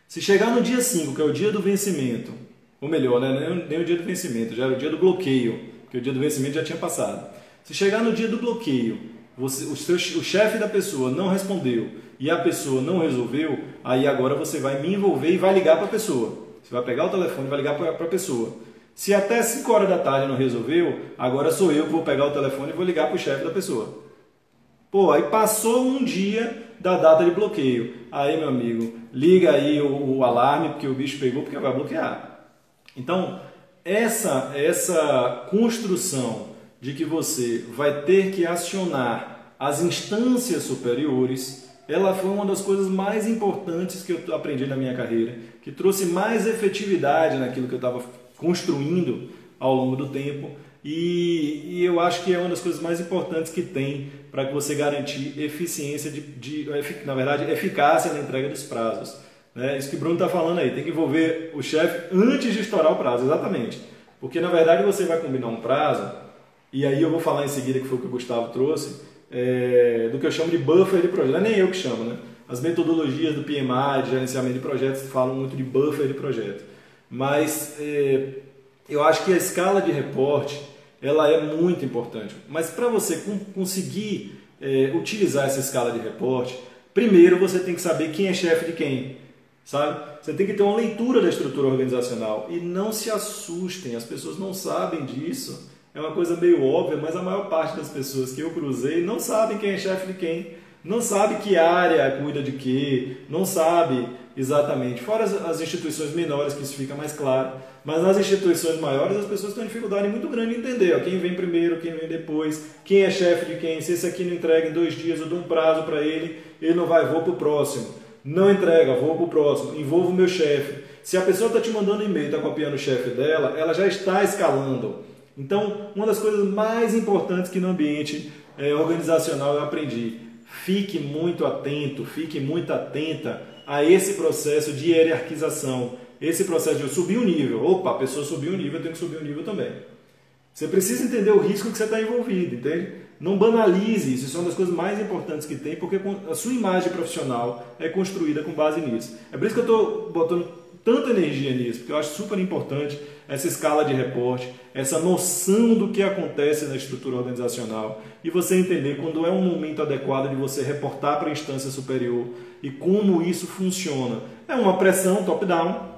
Se chegar no dia 5, que é o dia do vencimento, ou melhor, né, nem o dia do vencimento, já era o dia do bloqueio, porque o dia do vencimento já tinha passado. Se chegar no dia do bloqueio, o chefe da pessoa não respondeu e a pessoa não resolveu, aí agora você vai me envolver e vai ligar para a pessoa. Você vai pegar o telefone e vai ligar para a pessoa. Se até 5 horas da tarde não resolveu, agora sou eu que vou pegar o telefone e vou ligar para o chefe da pessoa. Pô, aí passou um dia da data de bloqueio. Aí, meu amigo, liga aí o alarme, porque o bicho pegou, porque vai bloquear. Então, essa construção de que você vai ter que acionar as instâncias superiores, ela foi uma das coisas mais importantes que eu aprendi na minha carreira, que trouxe mais efetividade naquilo que eu estava construindo ao longo do tempo, e eu acho que é uma das coisas mais importantes que tem para que você garantir eficiência, na verdade, eficácia na entrega dos prazos. Né? Isso que o Bruno está falando aí, tem que envolver o chefe antes de estourar o prazo, exatamente. Porque, na verdade, você vai combinar um prazo, e aí eu vou falar em seguida, que foi o que o Gustavo trouxe, do que eu chamo de buffer de projeto. Não é nem eu que chamo, né? As metodologias do PMI, de gerenciamento de projetos, falam muito de buffer de projeto. Mas eu acho que a escala de reporte, ela é muito importante. Mas para você conseguir utilizar essa escala de reporte, primeiro você tem que saber quem é chefe de quem. Sabe? Você tem que ter uma leitura da estrutura organizacional. E não se assustem, as pessoas não sabem disso. É uma coisa meio óbvia, mas a maior parte das pessoas que eu cruzei não sabem quem é chefe de quem, não sabe que área cuida de quê, não sabe exatamente. Fora as instituições menores, que isso fica mais claro, mas nas instituições maiores as pessoas têm uma dificuldade muito grande em entender quem vem primeiro, quem vem depois, quem é chefe de quem. Se esse aqui não entrega em 2 dias, eu dou um prazo para ele, ele não vai, vou para o próximo. Não entrega, vou para o próximo, envolvo o meu chefe. Se a pessoa está te mandando e-mail, está copiando o chefe dela, ela já está escalando. Então, uma das coisas mais importantes que no ambiente organizacional eu aprendi, fique muito atento, fique muito atenta a esse processo de hierarquização, esse processo de eu subir um nível. Opa, a pessoa subiu um nível, eu tenho que subir um nível também. Você precisa entender o risco que você está envolvido, entende? Não banalize isso, isso é uma das coisas mais importantes que tem, porque a sua imagem profissional é construída com base nisso. É por isso que eu estou botando tanta energia nisso, porque eu acho super importante essa escala de reporte, essa noção do que acontece na estrutura organizacional e você entender quando é um momento adequado de você reportar para a instância superior e como isso funciona. É uma pressão top-down,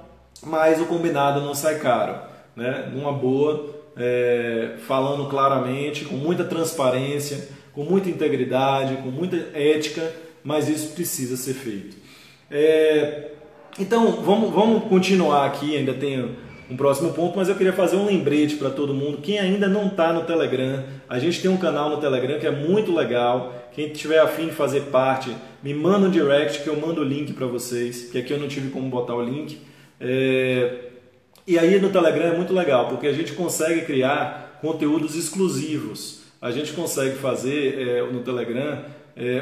mas o combinado não sai caro, né? Numa boa, falando claramente, com muita transparência, com muita integridade, com muita ética, mas isso precisa ser feito. Então, vamos continuar aqui, ainda tem um próximo ponto, mas eu queria fazer um lembrete para todo mundo. Quem ainda não está no Telegram, a gente tem um canal no Telegram que é muito legal. Quem tiver afim de fazer parte, me manda um direct que eu mando o link para vocês, que aqui eu não tive como botar o link. E aí no Telegram é muito legal, porque a gente consegue criar conteúdos exclusivos. A gente consegue fazer no Telegram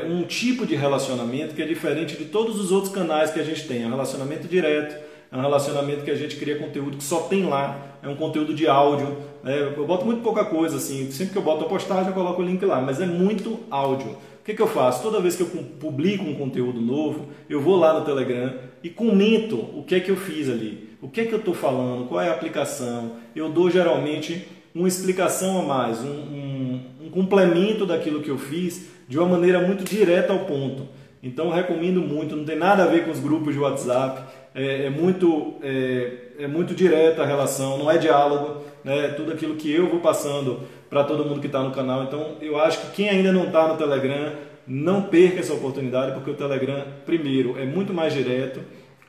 um tipo de relacionamento que é diferente de todos os outros canais que a gente tem. É um relacionamento direto, é um relacionamento que a gente cria conteúdo que só tem lá, é um conteúdo de áudio. Eu boto muito pouca coisa, assim, sempre que eu boto a postagem eu coloco o link lá, mas é muito áudio. O que eu faço? Toda vez que eu publico um conteúdo novo, eu vou lá no Telegram e comento o que é que eu fiz ali, o que é que eu estou falando, qual é a aplicação. Eu dou geralmente uma explicação a mais, um complemento daquilo que eu fiz de uma maneira muito direta ao ponto. Então eu recomendo muito, não tem nada a ver com os grupos de WhatsApp, é muito direta a relação, não é diálogo, né? Tudo aquilo que eu vou passando para todo mundo que está no canal. Então eu acho que quem ainda não está no Telegram, não perca essa oportunidade, porque o Telegram, primeiro, é muito mais direto,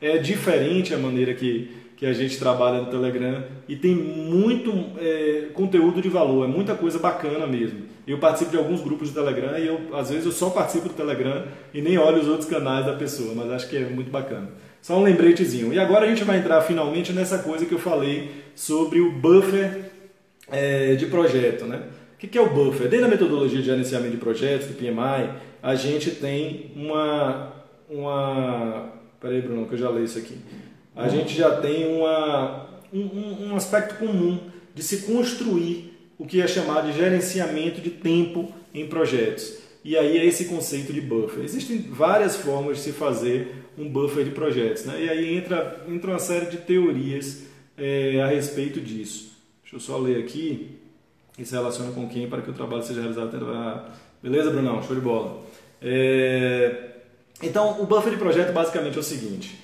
é diferente a maneira que a gente trabalha no Telegram e tem muito conteúdo de valor, é muita coisa bacana mesmo. Eu participo de alguns grupos de Telegram e às vezes eu só participo do Telegram e nem olho os outros canais da pessoa, mas acho que é muito bacana. Só um lembretezinho. E agora a gente vai entrar finalmente nessa coisa que eu falei sobre o buffer de projeto, né? O que é o buffer? Dentro da metodologia de gerenciamento de projetos, do PMI, a gente tem Peraí, Bruno, que eu já leio isso aqui. A gente já tem um aspecto comum de se construir o que é chamado de gerenciamento de tempo em projetos. E aí é esse conceito de buffer. Existem várias formas de se fazer um buffer de projetos, né? E aí entra uma série de teorias a respeito disso. Deixa eu só ler aqui. Isso relaciona com quem para que o trabalho seja realizado. Beleza, Brunão? Show de bola. Então, o buffer de projeto basicamente é o seguinte.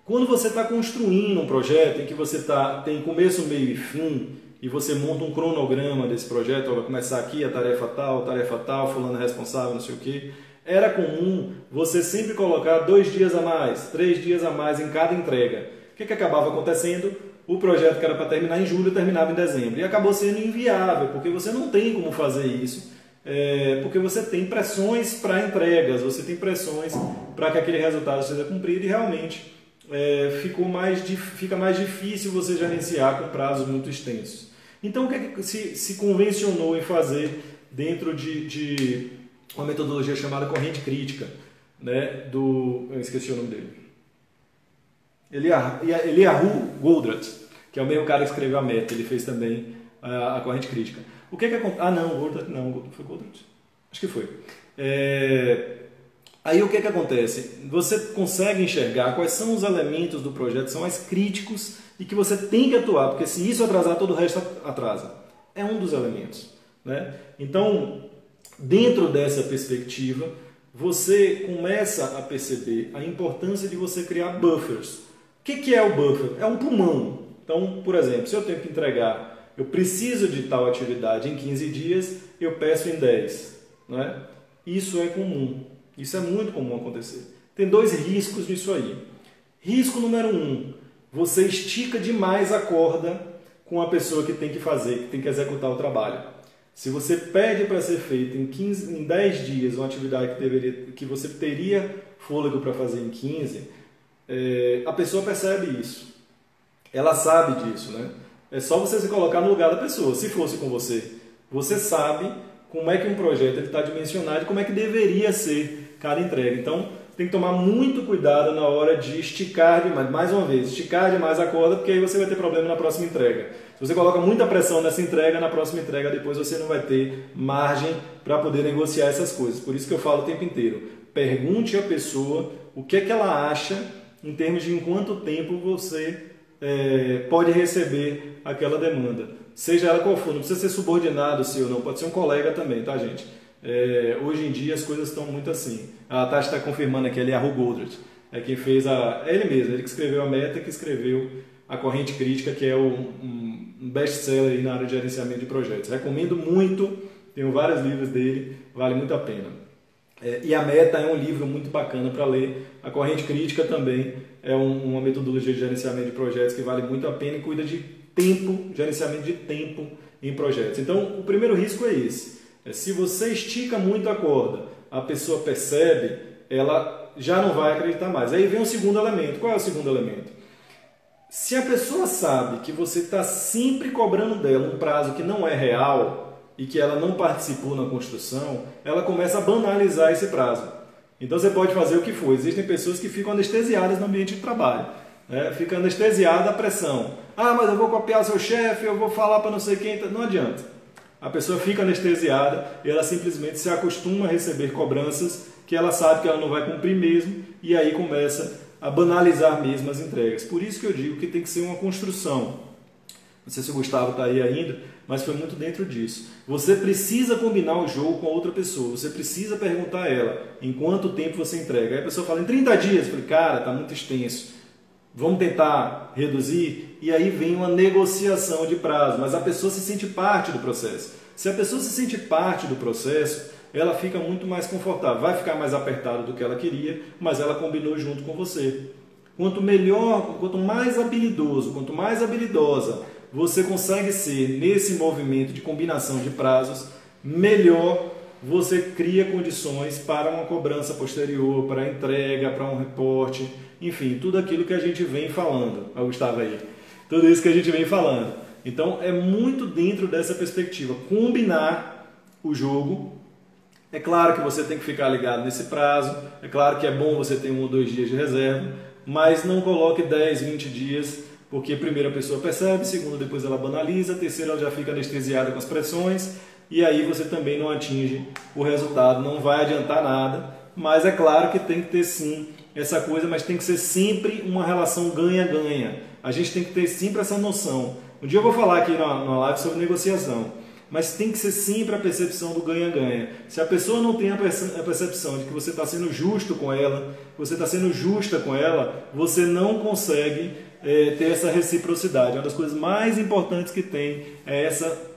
Quando você está construindo um projeto em que você tem começo, meio e fim, e você monta um cronograma desse projeto, vai começar aqui a tarefa tal, fulano é responsável, não sei o quê, era comum você sempre colocar 2 dias a mais, 3 dias a mais em cada entrega. O que acabava acontecendo? O projeto que era para terminar em julho terminava em dezembro. E acabou sendo inviável, porque você não tem como fazer isso, porque você tem pressões para entregas, você tem pressões para que aquele resultado seja cumprido e realmente fica mais difícil você gerenciar com prazos muito extensos. Então, o que é que se convencionou em fazer dentro de uma metodologia chamada corrente crítica, né, eu esqueci o nome dele. Eliyahu Goldratt, que é o mesmo cara que escreveu a Meta, ele fez também a corrente crítica. O que acontece? Goldratt não, foi Goldratt? Acho que foi. Aí o que acontece? Você consegue enxergar quais são os elementos do projeto que são mais críticos e que você tem que atuar, porque se isso atrasar, todo o resto atrasa. É um dos elementos, né? Então, dentro dessa perspectiva, você começa a perceber a importância de você criar buffers. O que é o buffer? É um pulmão. Então, por exemplo, se eu tenho que entregar, eu preciso de tal atividade em 15 dias, eu peço em 10. Né? Isso é comum. Isso é muito comum acontecer. Tem 2 riscos nisso aí. Risco número 1, você estica demais a corda com a pessoa que tem que fazer, que tem que executar o trabalho. Se você pede para ser feito em 10 dias uma atividade que você teria fôlego para fazer em 15, a pessoa percebe isso. Ela sabe disso, né? É só você se colocar no lugar da pessoa. Se fosse com você, você sabe como é que um projeto está dimensionado e como é que deveria ser cada entrega. Então, tem que tomar muito cuidado na hora de esticar demais. Mais uma vez, esticar demais a corda, porque aí você vai ter problema na próxima entrega. Se você coloca muita pressão nessa entrega, na próxima entrega depois você não vai ter margem para poder negociar essas coisas. Por isso que eu falo o tempo inteiro. Pergunte à pessoa o que é que ela acha em termos de em quanto tempo você pode receber aquela demanda. Seja ela qual for, não precisa ser subordinado seu não, pode ser um colega também, tá, gente? Hoje em dia as coisas estão muito assim. A Tati está confirmando aqui, ele é a Ru Goldratt. É quem fez é ele mesmo, ele que escreveu a meta, que escreveu a corrente crítica, que é um best-seller na área de gerenciamento de projetos. Recomendo muito, tenho vários livros dele, vale muito a pena. E a meta é um livro muito bacana para ler. A corrente crítica também é uma metodologia de gerenciamento de projetos que vale muito a pena e cuida de tempo, gerenciamento de tempo em projetos. Então, o primeiro risco é esse. Se você estica muito a corda, a pessoa percebe, ela já não vai acreditar mais. Aí vem o segundo elemento. Qual é o segundo elemento? Se a pessoa sabe que você está sempre cobrando dela um prazo que não é real e que ela não participou na construção, ela começa a banalizar esse prazo. Então você pode fazer o que for. Existem pessoas que ficam anestesiadas no ambiente de trabalho. Fica anestesiada a pressão. Ah, mas eu vou copiar seu chefe, eu vou falar para não sei quem. Não adianta. A pessoa fica anestesiada e ela simplesmente se acostuma a receber cobranças que ela sabe que ela não vai cumprir mesmo e aí começa a banalizar mesmo as entregas. Por isso que eu digo que tem que ser uma construção. Não sei se o Gustavo está aí ainda, mas foi muito dentro disso. Você precisa combinar o jogo com a outra pessoa. Você precisa perguntar a ela em quanto tempo você entrega. Aí a pessoa fala, em 30 dias. Eu falei, cara, está muito extenso. Vamos tentar reduzir? E aí vem uma negociação de prazo. Mas a pessoa se sente parte do processo. Se a pessoa se sente parte do processo, ela fica muito mais confortável. Vai ficar mais apertada do que ela queria, mas ela combinou junto com você. Quanto melhor, quanto mais habilidoso, quanto mais habilidosa você consegue ser nesse movimento de combinação de prazos, melhor você cria condições para uma cobrança posterior, para a entrega, para um reporte, enfim, tudo aquilo que a gente vem falando. Olha o Gustavo aí. Tudo isso que a gente vem falando. Então, é muito dentro dessa perspectiva. Combinar o jogo. É claro que você tem que ficar ligado nesse prazo. É claro que é bom você ter 1 ou 2 dias de reserva. Mas não coloque 10, 20 dias, porque primeiro a pessoa percebe, segundo depois ela banaliza, terceiro ela já fica anestesiada com as pressões e aí você também não atinge o resultado, não vai adiantar nada. Mas é claro que tem que ter sim essa coisa, mas tem que ser sempre uma relação ganha-ganha. A gente tem que ter sempre essa noção. Um dia eu vou falar aqui na live sobre negociação, mas tem que ser sempre a percepção do ganha-ganha. Se a pessoa não tem a percepção de que você está sendo justo com ela, você está sendo justa com ela, você não consegue ter essa reciprocidade. Uma das coisas mais importantes que tem é essa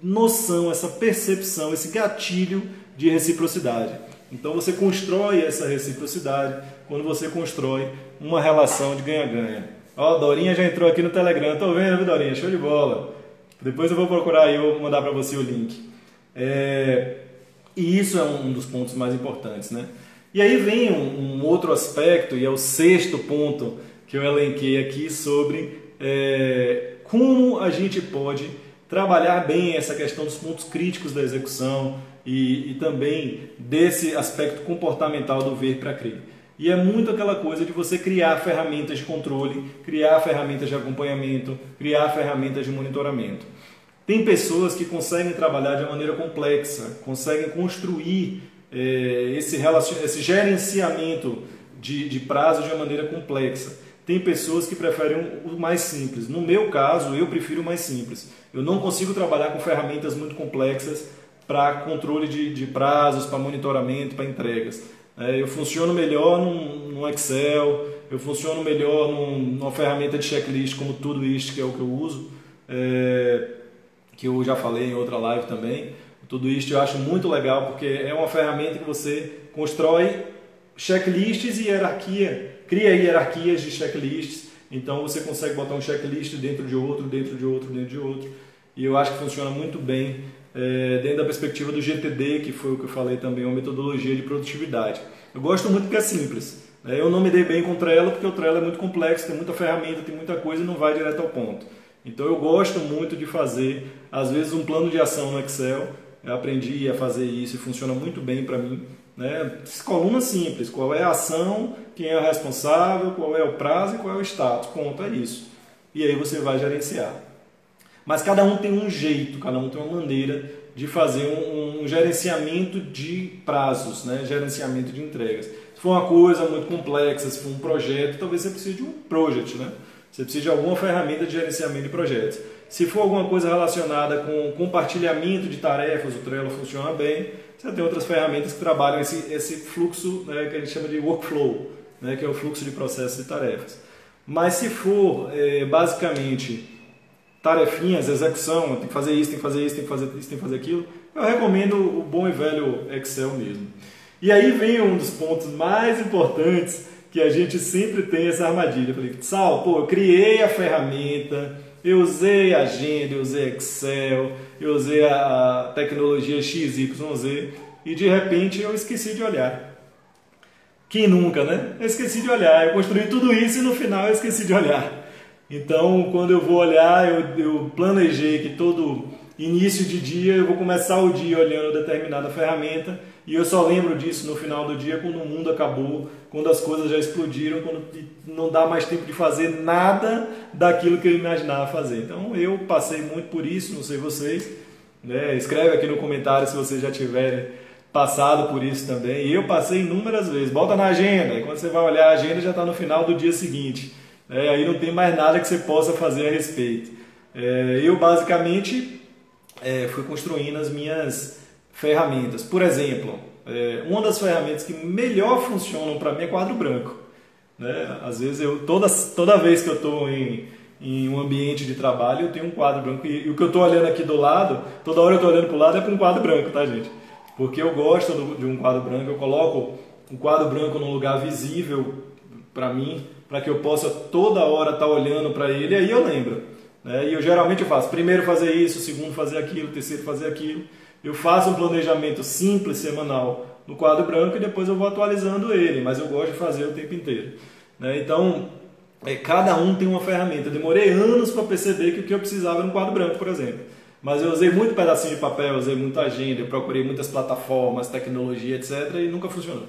noção, essa percepção, esse gatilho de reciprocidade. Então você constrói essa reciprocidade quando você constrói uma relação de ganha-ganha. Ó, a Dorinha já entrou aqui no Telegram. Tô vendo, viu, Dorinha? Show de bola. Depois eu vou procurar e eu vou mandar para você o link. E isso é um dos pontos mais importantes, né? E aí vem um outro aspecto, e é o 6º ponto que eu elenquei aqui sobre como a gente pode trabalhar bem essa questão dos pontos críticos da execução e também desse aspecto comportamental do ver para crer. E é muito aquela coisa de você criar ferramentas de controle, criar ferramentas de acompanhamento, criar ferramentas de monitoramento. Tem pessoas que conseguem trabalhar de uma maneira complexa, conseguem construir esse gerenciamento de prazo de uma maneira complexa. Tem pessoas que preferem o mais simples. No meu caso, eu prefiro o mais simples. Eu não consigo trabalhar com ferramentas muito complexas para controle de prazos, para monitoramento, para entregas. Eu funciono melhor no Excel, eu funciono melhor numa ferramenta de checklist como Todoist, que é o que eu uso, que eu já falei em outra live também. O Todoist eu acho muito legal porque é uma ferramenta que você constrói checklists e hierarquia, cria hierarquias de checklists, então você consegue botar um checklist dentro de outro, dentro de outro, dentro de outro, e eu acho que funciona muito bem dentro da perspectiva do GTD, que foi o que eu falei também, uma metodologia de produtividade. Eu gosto muito porque é simples. Eu não me dei bem com o Trello porque o Trello é muito complexo, tem muita ferramenta, tem muita coisa e não vai direto ao ponto. Então eu gosto muito de fazer, às vezes, um plano de ação no Excel. Eu aprendi a fazer isso e funciona muito bem para mim. Coluna simples, qual é a ação, quem é o responsável, qual é o prazo e qual é o status. Ponto, é isso. E aí você vai gerenciar. Mas cada um tem um jeito, cada um tem uma maneira de fazer um gerenciamento de prazos, né? Gerenciamento de entregas. Se for uma coisa muito complexa, se for um projeto, talvez você precise de um project, né? Você precisa de alguma ferramenta de gerenciamento de projetos. Se for alguma coisa relacionada com compartilhamento de tarefas, o Trello funciona bem. Você tem outras ferramentas que trabalham esse fluxo, né, que a gente chama de workflow, né, que é o fluxo de processos de tarefas. Mas se for basicamente tarefinhas, execução, tem que fazer isso, tem que fazer isso, tem que fazer isso, tem que fazer aquilo, eu recomendo o bom e velho Excel mesmo. E aí vem um dos pontos mais importantes que a gente sempre tem essa armadilha. Eu falei, Sal, eu criei a ferramenta, eu usei a agenda, eu usei Excel, eu usei a tecnologia XYZ e de repente eu esqueci de olhar. Quem nunca, né? Eu esqueci de olhar, eu construí tudo isso e no final eu esqueci de olhar. Então, quando eu vou olhar, eu planejei que todo início de dia eu vou começar o dia olhando determinada ferramenta e eu só lembro disso no final do dia quando o mundo acabou, quando as coisas já explodiram, quando não dá mais tempo de fazer nada daquilo que eu imaginava fazer. Então, eu passei muito por isso, não sei vocês, né? Escreve aqui no comentário se vocês já tiverem passado por isso também. E eu passei inúmeras vezes. Bota na agenda, e quando você vai olhar a agenda já está no final do dia seguinte. Aí não tem mais nada que você possa fazer a respeito. Eu basicamente fui construindo as minhas ferramentas. Por exemplo, uma das ferramentas que melhor funcionam para mim é quadro branco. Né? Às vezes, toda vez que eu estou em um ambiente de trabalho, eu tenho um quadro branco. E o que eu estou olhando aqui do lado, toda hora eu estou olhando para o lado, é para um quadro branco, tá, gente? Porque eu gosto de um quadro branco, eu coloco o quadro branco num lugar visível para mim, para que eu possa toda hora estar olhando para ele, e aí eu lembro. Né? E eu geralmente faço, primeiro fazer isso, segundo fazer aquilo, terceiro fazer aquilo. Eu faço um planejamento simples, semanal, no quadro branco e depois eu vou atualizando ele, mas eu gosto de fazer o tempo inteiro. Né? Então, cada um tem uma ferramenta. Eu demorei anos para perceber que o que eu precisava era um quadro branco, por exemplo. Mas eu usei muito pedacinho de papel, usei muita agenda, eu procurei muitas plataformas, tecnologia, etc. e nunca funcionou.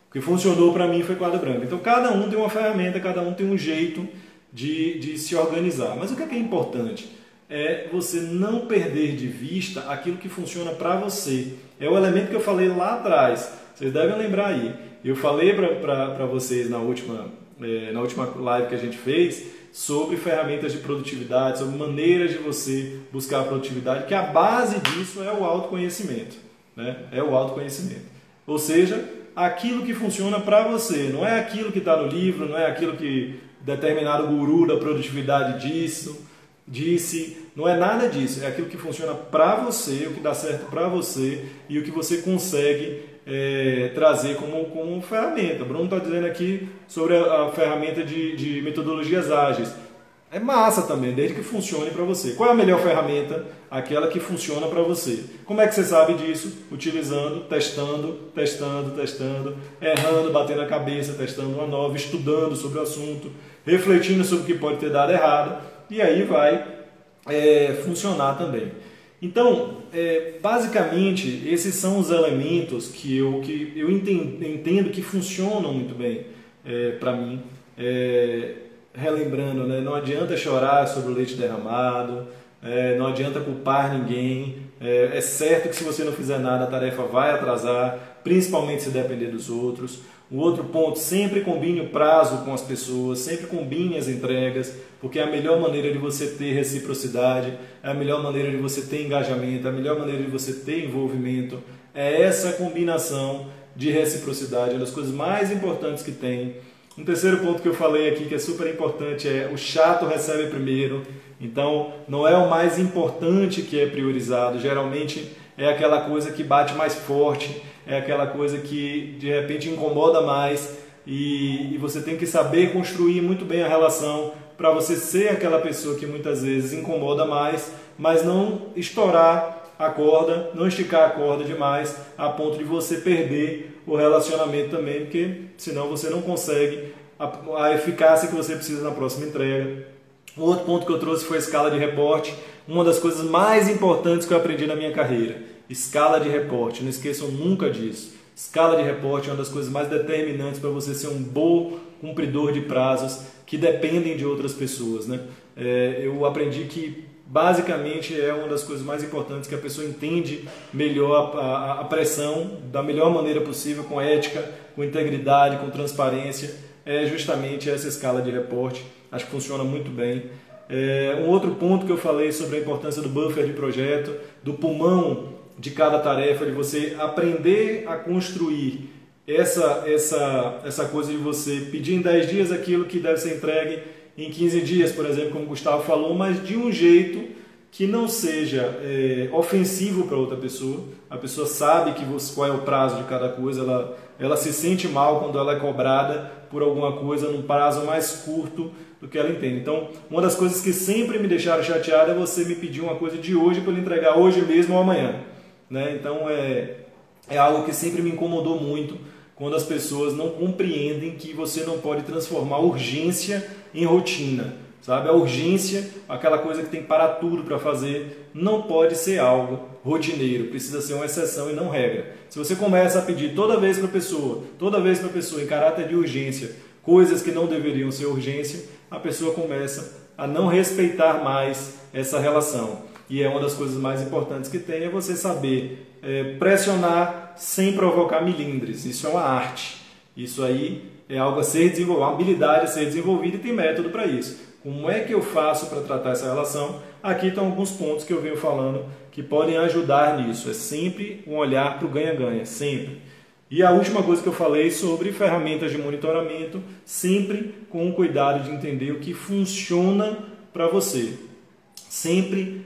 O que funcionou para mim foi quadro branco. Então cada um tem uma ferramenta, cada um tem um jeito de se organizar. Mas o que é importante? É você não perder de vista aquilo que funciona para você. É o elemento que eu falei lá atrás. Vocês devem lembrar aí. Eu falei para vocês na última live que a gente fez sobre ferramentas de produtividade, sobre maneiras de você buscar a produtividade, que a base disso é o autoconhecimento. Né? É o autoconhecimento. Ou seja, aquilo que funciona para você. Não é aquilo que está no livro, não é aquilo que determinado guru da produtividade disse, não é nada disso, é aquilo que funciona para você, o que dá certo para você e o que você consegue trazer como ferramenta. Bruno está dizendo aqui sobre a ferramenta de metodologias ágeis. É massa também, desde que funcione para você. Qual é a melhor ferramenta? Aquela que funciona para você. Como é que você sabe disso? Utilizando, testando, errando, batendo a cabeça, testando uma nova, estudando sobre o assunto, refletindo sobre o que pode ter dado errado, e aí vai funcionar também. Então, basicamente, esses são os elementos que eu entendo que funcionam muito bem para mim. Relembrando, né? Não adianta chorar sobre o leite derramado, não adianta culpar ninguém. É certo que se você não fizer nada, a tarefa vai atrasar, principalmente se depender dos outros. Um outro ponto, sempre combine o prazo com as pessoas, sempre combine as entregas, porque é a melhor maneira de você ter reciprocidade, é a melhor maneira de você ter engajamento, é a melhor maneira de você ter envolvimento. É essa combinação de reciprocidade, uma das coisas mais importantes que tem. Um terceiro ponto que eu falei aqui que é super importante é o chato recebe primeiro. Então, não é o mais importante que é priorizado, geralmente é aquela coisa que bate mais forte, é aquela coisa que de repente incomoda mais e você tem que saber construir muito bem a relação para você ser aquela pessoa que muitas vezes incomoda mais, mas não estourar a corda, não esticar a corda demais a ponto de você perder o relacionamento também, porque senão você não consegue a eficácia que você precisa na próxima entrega. Um outro ponto que eu trouxe foi a escala de reporte, uma das coisas mais importantes que eu aprendi na minha carreira. Escala de reporte, não esqueçam nunca disso. Escala de reporte é uma das coisas mais determinantes para você ser um bom cumpridor de prazos que dependem de outras pessoas. Né? Eu aprendi que basicamente é uma das coisas mais importantes, que a pessoa entende melhor a pressão da melhor maneira possível, com ética, com integridade, com transparência. É justamente essa escala de reporte. Acho que funciona muito bem. Um outro ponto que eu falei sobre a importância do buffer de projeto, do pulmão de cada tarefa, de você aprender a construir essa coisa de você pedir em 10 dias aquilo que deve ser entregue em 15 dias, por exemplo, como o Gustavo falou, mas de um jeito que não seja ofensivo para outra pessoa. A pessoa sabe qual é o prazo de cada coisa, ela se sente mal quando ela é cobrada por alguma coisa num prazo mais curto do que ela entende. Então, uma das coisas que sempre me deixaram chateado é você me pedir uma coisa de hoje para eu entregar hoje mesmo ou amanhã, né? Então, é algo que sempre me incomodou muito, quando as pessoas não compreendem que você não pode transformar urgência em rotina, sabe? A urgência, aquela coisa que tem que parar tudo para fazer, não pode ser algo rotineiro, precisa ser uma exceção e não regra. Se você começa a pedir toda vez para a pessoa, em caráter de urgência, coisas que não deveriam ser urgência, a pessoa começa a não respeitar mais essa relação. E é uma das coisas mais importantes que tem, é você saber pressionar sem provocar milindres. Isso é uma arte. Isso aí é algo a ser desenvolvido, uma habilidade a ser desenvolvida, e tem método para isso. Como é que eu faço para tratar essa relação? Aqui estão alguns pontos que eu venho falando que podem ajudar nisso. É sempre um olhar para o ganha-ganha, sempre. E a última coisa que eu falei sobre ferramentas de monitoramento, sempre com o cuidado de entender o que funciona para você. Sempre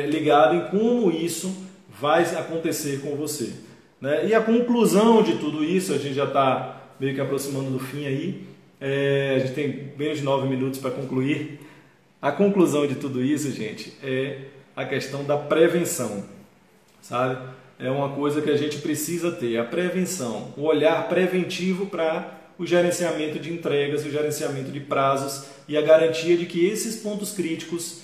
ligado em como isso vai acontecer com você, né? E a conclusão de tudo isso, a gente já está meio que aproximando do fim aí, a gente tem menos de 9 minutos para concluir. A conclusão de tudo isso, gente, é a questão da prevenção, sabe? É uma coisa que a gente precisa ter, a prevenção, o olhar preventivo para o gerenciamento de entregas, o gerenciamento de prazos e a garantia de que esses pontos críticos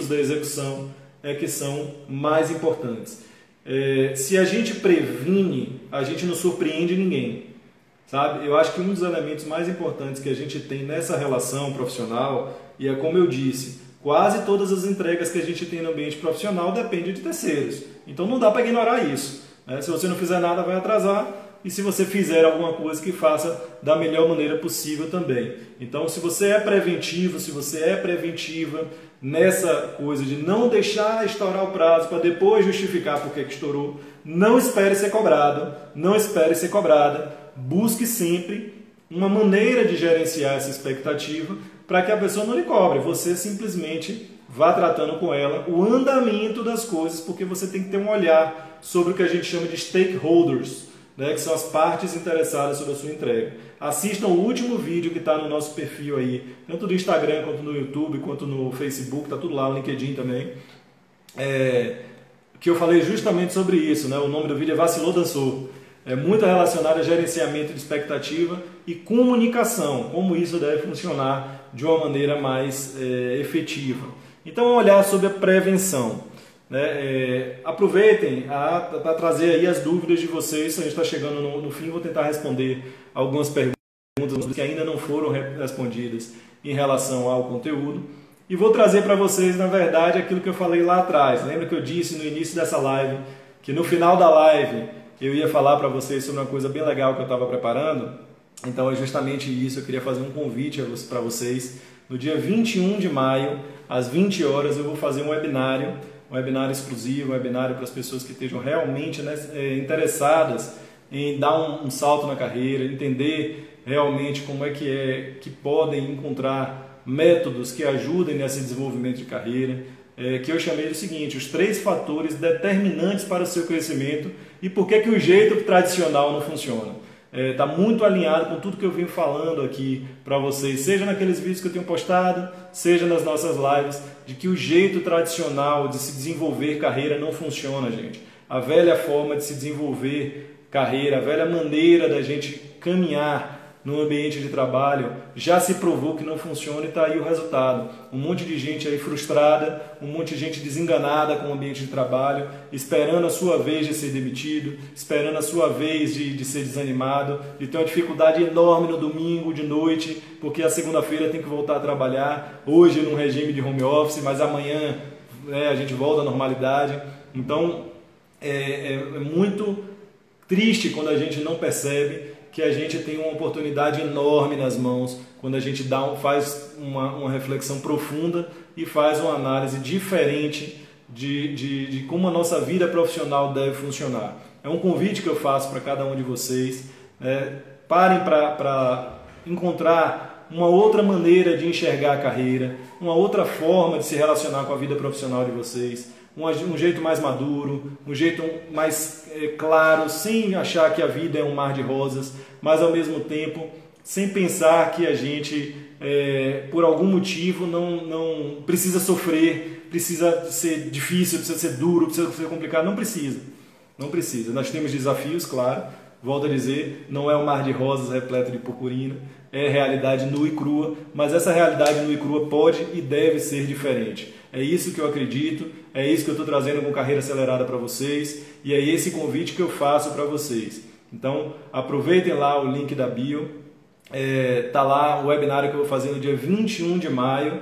da execução é que são mais importantes. Se a gente previne, a gente não surpreende ninguém, sabe? Eu acho que um dos elementos mais importantes que a gente tem nessa relação profissional, e é como eu disse, quase todas as entregas que a gente tem no ambiente profissional dependem de terceiros. Então não dá para ignorar isso, né? Se você não fizer nada, vai atrasar. E se você fizer alguma coisa, que faça da melhor maneira possível também. Então, se você é preventivo, se você é preventiva nessa coisa de não deixar estourar o prazo para depois justificar por que estourou, não espere ser cobrado, não espere ser cobrada. Busque sempre uma maneira de gerenciar essa expectativa para que a pessoa não lhe cobre. Você simplesmente vá tratando com ela o andamento das coisas, porque você tem que ter um olhar sobre o que a gente chama de stakeholders, né, que são as partes interessadas sobre a sua entrega. Assistam o último vídeo que está no nosso perfil aí, tanto do Instagram, quanto no YouTube, quanto no Facebook, está tudo lá, no LinkedIn também, que eu falei justamente sobre isso, né? O nome do vídeo é Vacilou, Dançou. É muito relacionado a gerenciamento de expectativa e comunicação, como isso deve funcionar de uma maneira mais efetiva. Então, olhar sobre a prevenção. Aproveitem para trazer aí as dúvidas de vocês. A gente está chegando no fim, vou tentar responder algumas perguntas que ainda não foram respondidas em relação ao conteúdo, e vou trazer para vocês, na verdade, aquilo que eu falei lá atrás. Lembra que eu disse no início dessa live que no final da live eu ia falar para vocês sobre uma coisa bem legal que eu estava preparando? Então é justamente isso. Eu queria fazer um convite para vocês. No dia 21 de maio, às 20 horas, eu vou fazer um webinário exclusivo, um webinário para as pessoas que estejam realmente interessadas em dar um salto na carreira, entender realmente como é que podem encontrar métodos que ajudem nesse desenvolvimento de carreira, que eu chamei do seguinte: os 3 fatores determinantes para o seu crescimento e por que o jeito tradicional não funciona. Está muito alinhado com tudo que eu venho falando aqui para vocês, seja naqueles vídeos que eu tenho postado, seja nas nossas lives, de que o jeito tradicional de se desenvolver carreira não funciona, gente. A velha forma de se desenvolver carreira, a velha maneira da gente caminhar no ambiente de trabalho, já se provou que não funciona e está aí o resultado. Um monte de gente aí frustrada, um monte de gente desenganada com o ambiente de trabalho, esperando a sua vez de ser demitido, esperando a sua vez de ser desanimado, de ter uma dificuldade enorme no domingo, de noite, porque a segunda-feira tem que voltar a trabalhar, hoje num regime de home office, mas amanhã a gente volta à normalidade. Então é muito triste quando a gente não percebe que a gente tem uma oportunidade enorme nas mãos, quando a gente faz uma reflexão profunda e faz uma análise diferente de como a nossa vida profissional deve funcionar. É um convite que eu faço para cada um de vocês. Parem para encontrar uma outra maneira de enxergar a carreira, uma outra forma de se relacionar com a vida profissional de vocês, um jeito mais maduro, um jeito mais claro, sem achar que a vida é um mar de rosas, mas ao mesmo tempo sem pensar que a gente, por algum motivo, não precisa sofrer, precisa ser difícil, precisa ser duro, precisa ser complicado. Não precisa, não precisa. Nós temos desafios, claro, volto a dizer, não é um mar de rosas repleto de purpurina, é realidade nua e crua, mas essa realidade nua e crua pode e deve ser diferente. É isso que eu acredito, é isso que eu estou trazendo com Carreira Acelerada para vocês e é esse convite que eu faço para vocês. Então, aproveitem lá o link da bio, tá lá o webinário que eu vou fazer no dia 21 de maio,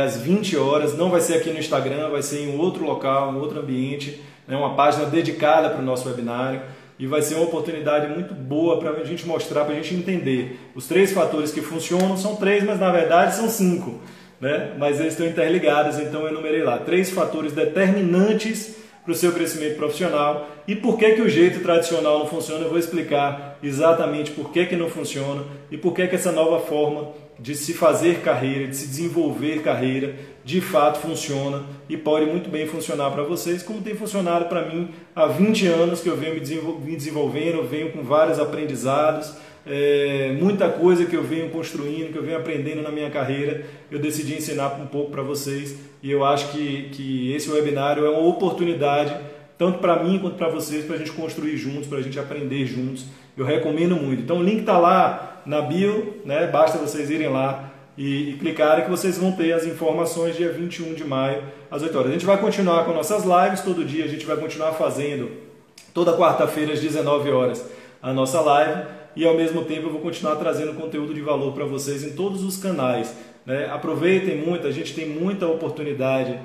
às 20 horas, não vai ser aqui no Instagram, vai ser em outro local, em outro ambiente, uma página dedicada para o nosso webinário. E vai ser uma oportunidade muito boa para a gente mostrar, para a gente entender. Os 3 fatores que funcionam são 3, mas na verdade são 5. Né? Mas eles estão interligados, então eu enumerei lá. 3 fatores determinantes para o seu crescimento profissional. E por que o jeito tradicional não funciona, eu vou explicar exatamente por que não funciona e por que essa nova forma de se fazer carreira, de se desenvolver carreira, de fato funciona e pode muito bem funcionar para vocês, como tem funcionado para mim há 20 anos que eu venho me desenvolvendo, eu venho com vários aprendizados, muita coisa que eu venho construindo, que eu venho aprendendo na minha carreira, eu decidi ensinar um pouco para vocês e eu acho que esse webinário é uma oportunidade, tanto para mim quanto para vocês, para a gente construir juntos, para a gente aprender juntos. Eu recomendo muito. Então o link está lá na bio, né? Basta vocês irem lá e clicarem que vocês vão ter as informações dia 21 de maio às 8 horas. A gente vai continuar com nossas lives todo dia, a gente vai continuar fazendo toda quarta-feira às 19 horas a nossa live e ao mesmo tempo eu vou continuar trazendo conteúdo de valor para vocês em todos os canais. Aproveitem muito, a gente tem muita oportunidade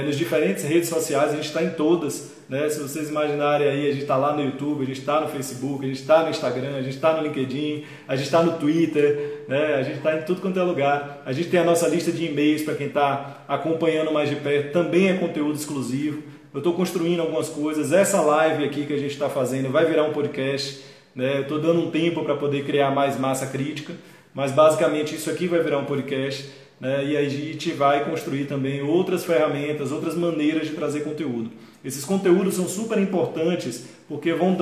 nas diferentes redes sociais, a gente está em todas, né? Se vocês imaginarem aí, a gente está lá no YouTube, a gente está no Facebook, a gente está no Instagram, a gente está no LinkedIn, a gente está no Twitter, né? A gente está em tudo quanto é lugar, a gente tem a nossa lista de e-mails para quem está acompanhando mais de perto, também é conteúdo exclusivo, eu estou construindo algumas coisas, essa live aqui que a gente está fazendo vai virar um podcast, né? Eu estou dando um tempo para poder criar mais massa crítica, mas basicamente isso aqui vai virar um podcast, né? E aí a gente vai construir também outras ferramentas, outras maneiras de trazer conteúdo. Esses conteúdos são super importantes porque vão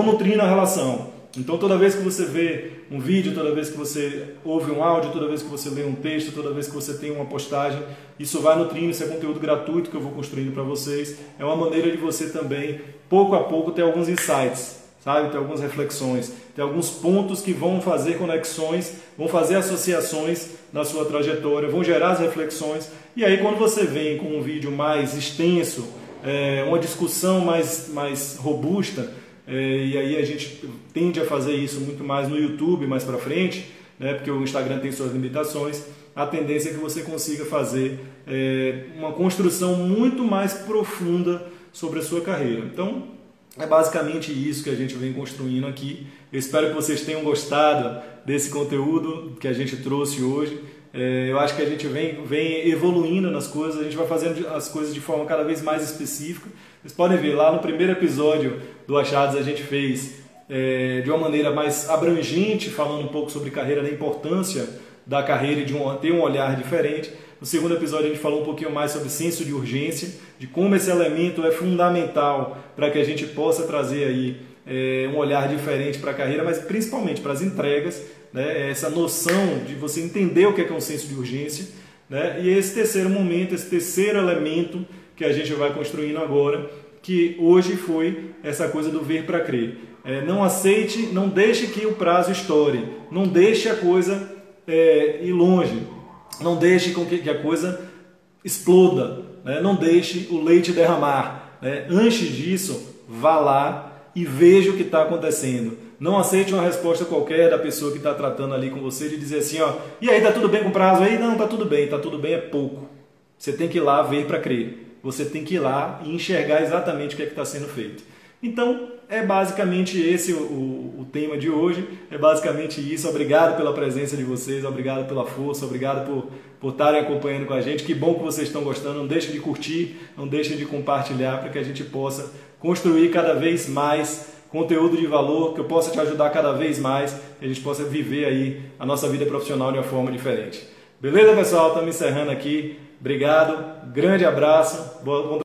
nutrindo a relação. Então toda vez que você vê um vídeo, toda vez que você ouve um áudio, toda vez que você lê um texto, toda vez que você tem uma postagem, isso vai nutrindo, isso é conteúdo gratuito que eu vou construindo para vocês. É uma maneira de você também, pouco a pouco, ter alguns insights. Sabe? Tem algumas reflexões, tem alguns pontos que vão fazer conexões, vão fazer associações na sua trajetória, vão gerar as reflexões e aí quando você vem com um vídeo mais extenso, uma discussão mais robusta, e aí a gente tende a fazer isso muito mais no YouTube mais para frente, né? Porque o Instagram tem suas limitações, a tendência é que você consiga fazer uma construção muito mais profunda sobre a sua carreira. Então, é basicamente isso que a gente vem construindo aqui. Eu espero que vocês tenham gostado desse conteúdo que a gente trouxe hoje. Eu acho que a gente vem evoluindo nas coisas, a gente vai fazendo as coisas de forma cada vez mais específica. Vocês podem ver, lá no primeiro episódio do Achados a gente fez de uma maneira mais abrangente, falando um pouco sobre carreira, da importância da carreira e de ter um olhar diferente. No segundo episódio a gente falou um pouquinho mais sobre senso de urgência, de como esse elemento é fundamental para que a gente possa trazer aí um olhar diferente para a carreira, mas principalmente para as entregas, né? Essa noção de você entender o que é um senso de urgência, né? E esse terceiro momento, esse terceiro elemento que a gente vai construindo agora, que hoje foi essa coisa do ver para crer. Não aceite, não deixe que o prazo estoure, não deixe a coisa ir longe, não deixe com que a coisa exploda, né? Não deixe o leite derramar, né? Antes disso, vá lá e veja o que está acontecendo. Não aceite uma resposta qualquer da pessoa que está tratando ali com você de dizer assim, ó, e aí, tá tudo bem com o prazo aí? Não, tá tudo bem é pouco. Você tem que ir lá ver para crer. Você tem que ir lá e enxergar exatamente o que é que está sendo feito. Então, é basicamente esse o tema de hoje, é basicamente isso. Obrigado pela presença de vocês, obrigado pela força, obrigado por estarem acompanhando com a gente. Que bom que vocês estão gostando, não deixem de curtir, não deixem de compartilhar para que a gente possa construir cada vez mais conteúdo de valor, que eu possa te ajudar cada vez mais, que a gente possa viver aí a nossa vida profissional de uma forma diferente. Beleza, pessoal? Estamos encerrando aqui. Obrigado, grande abraço, bom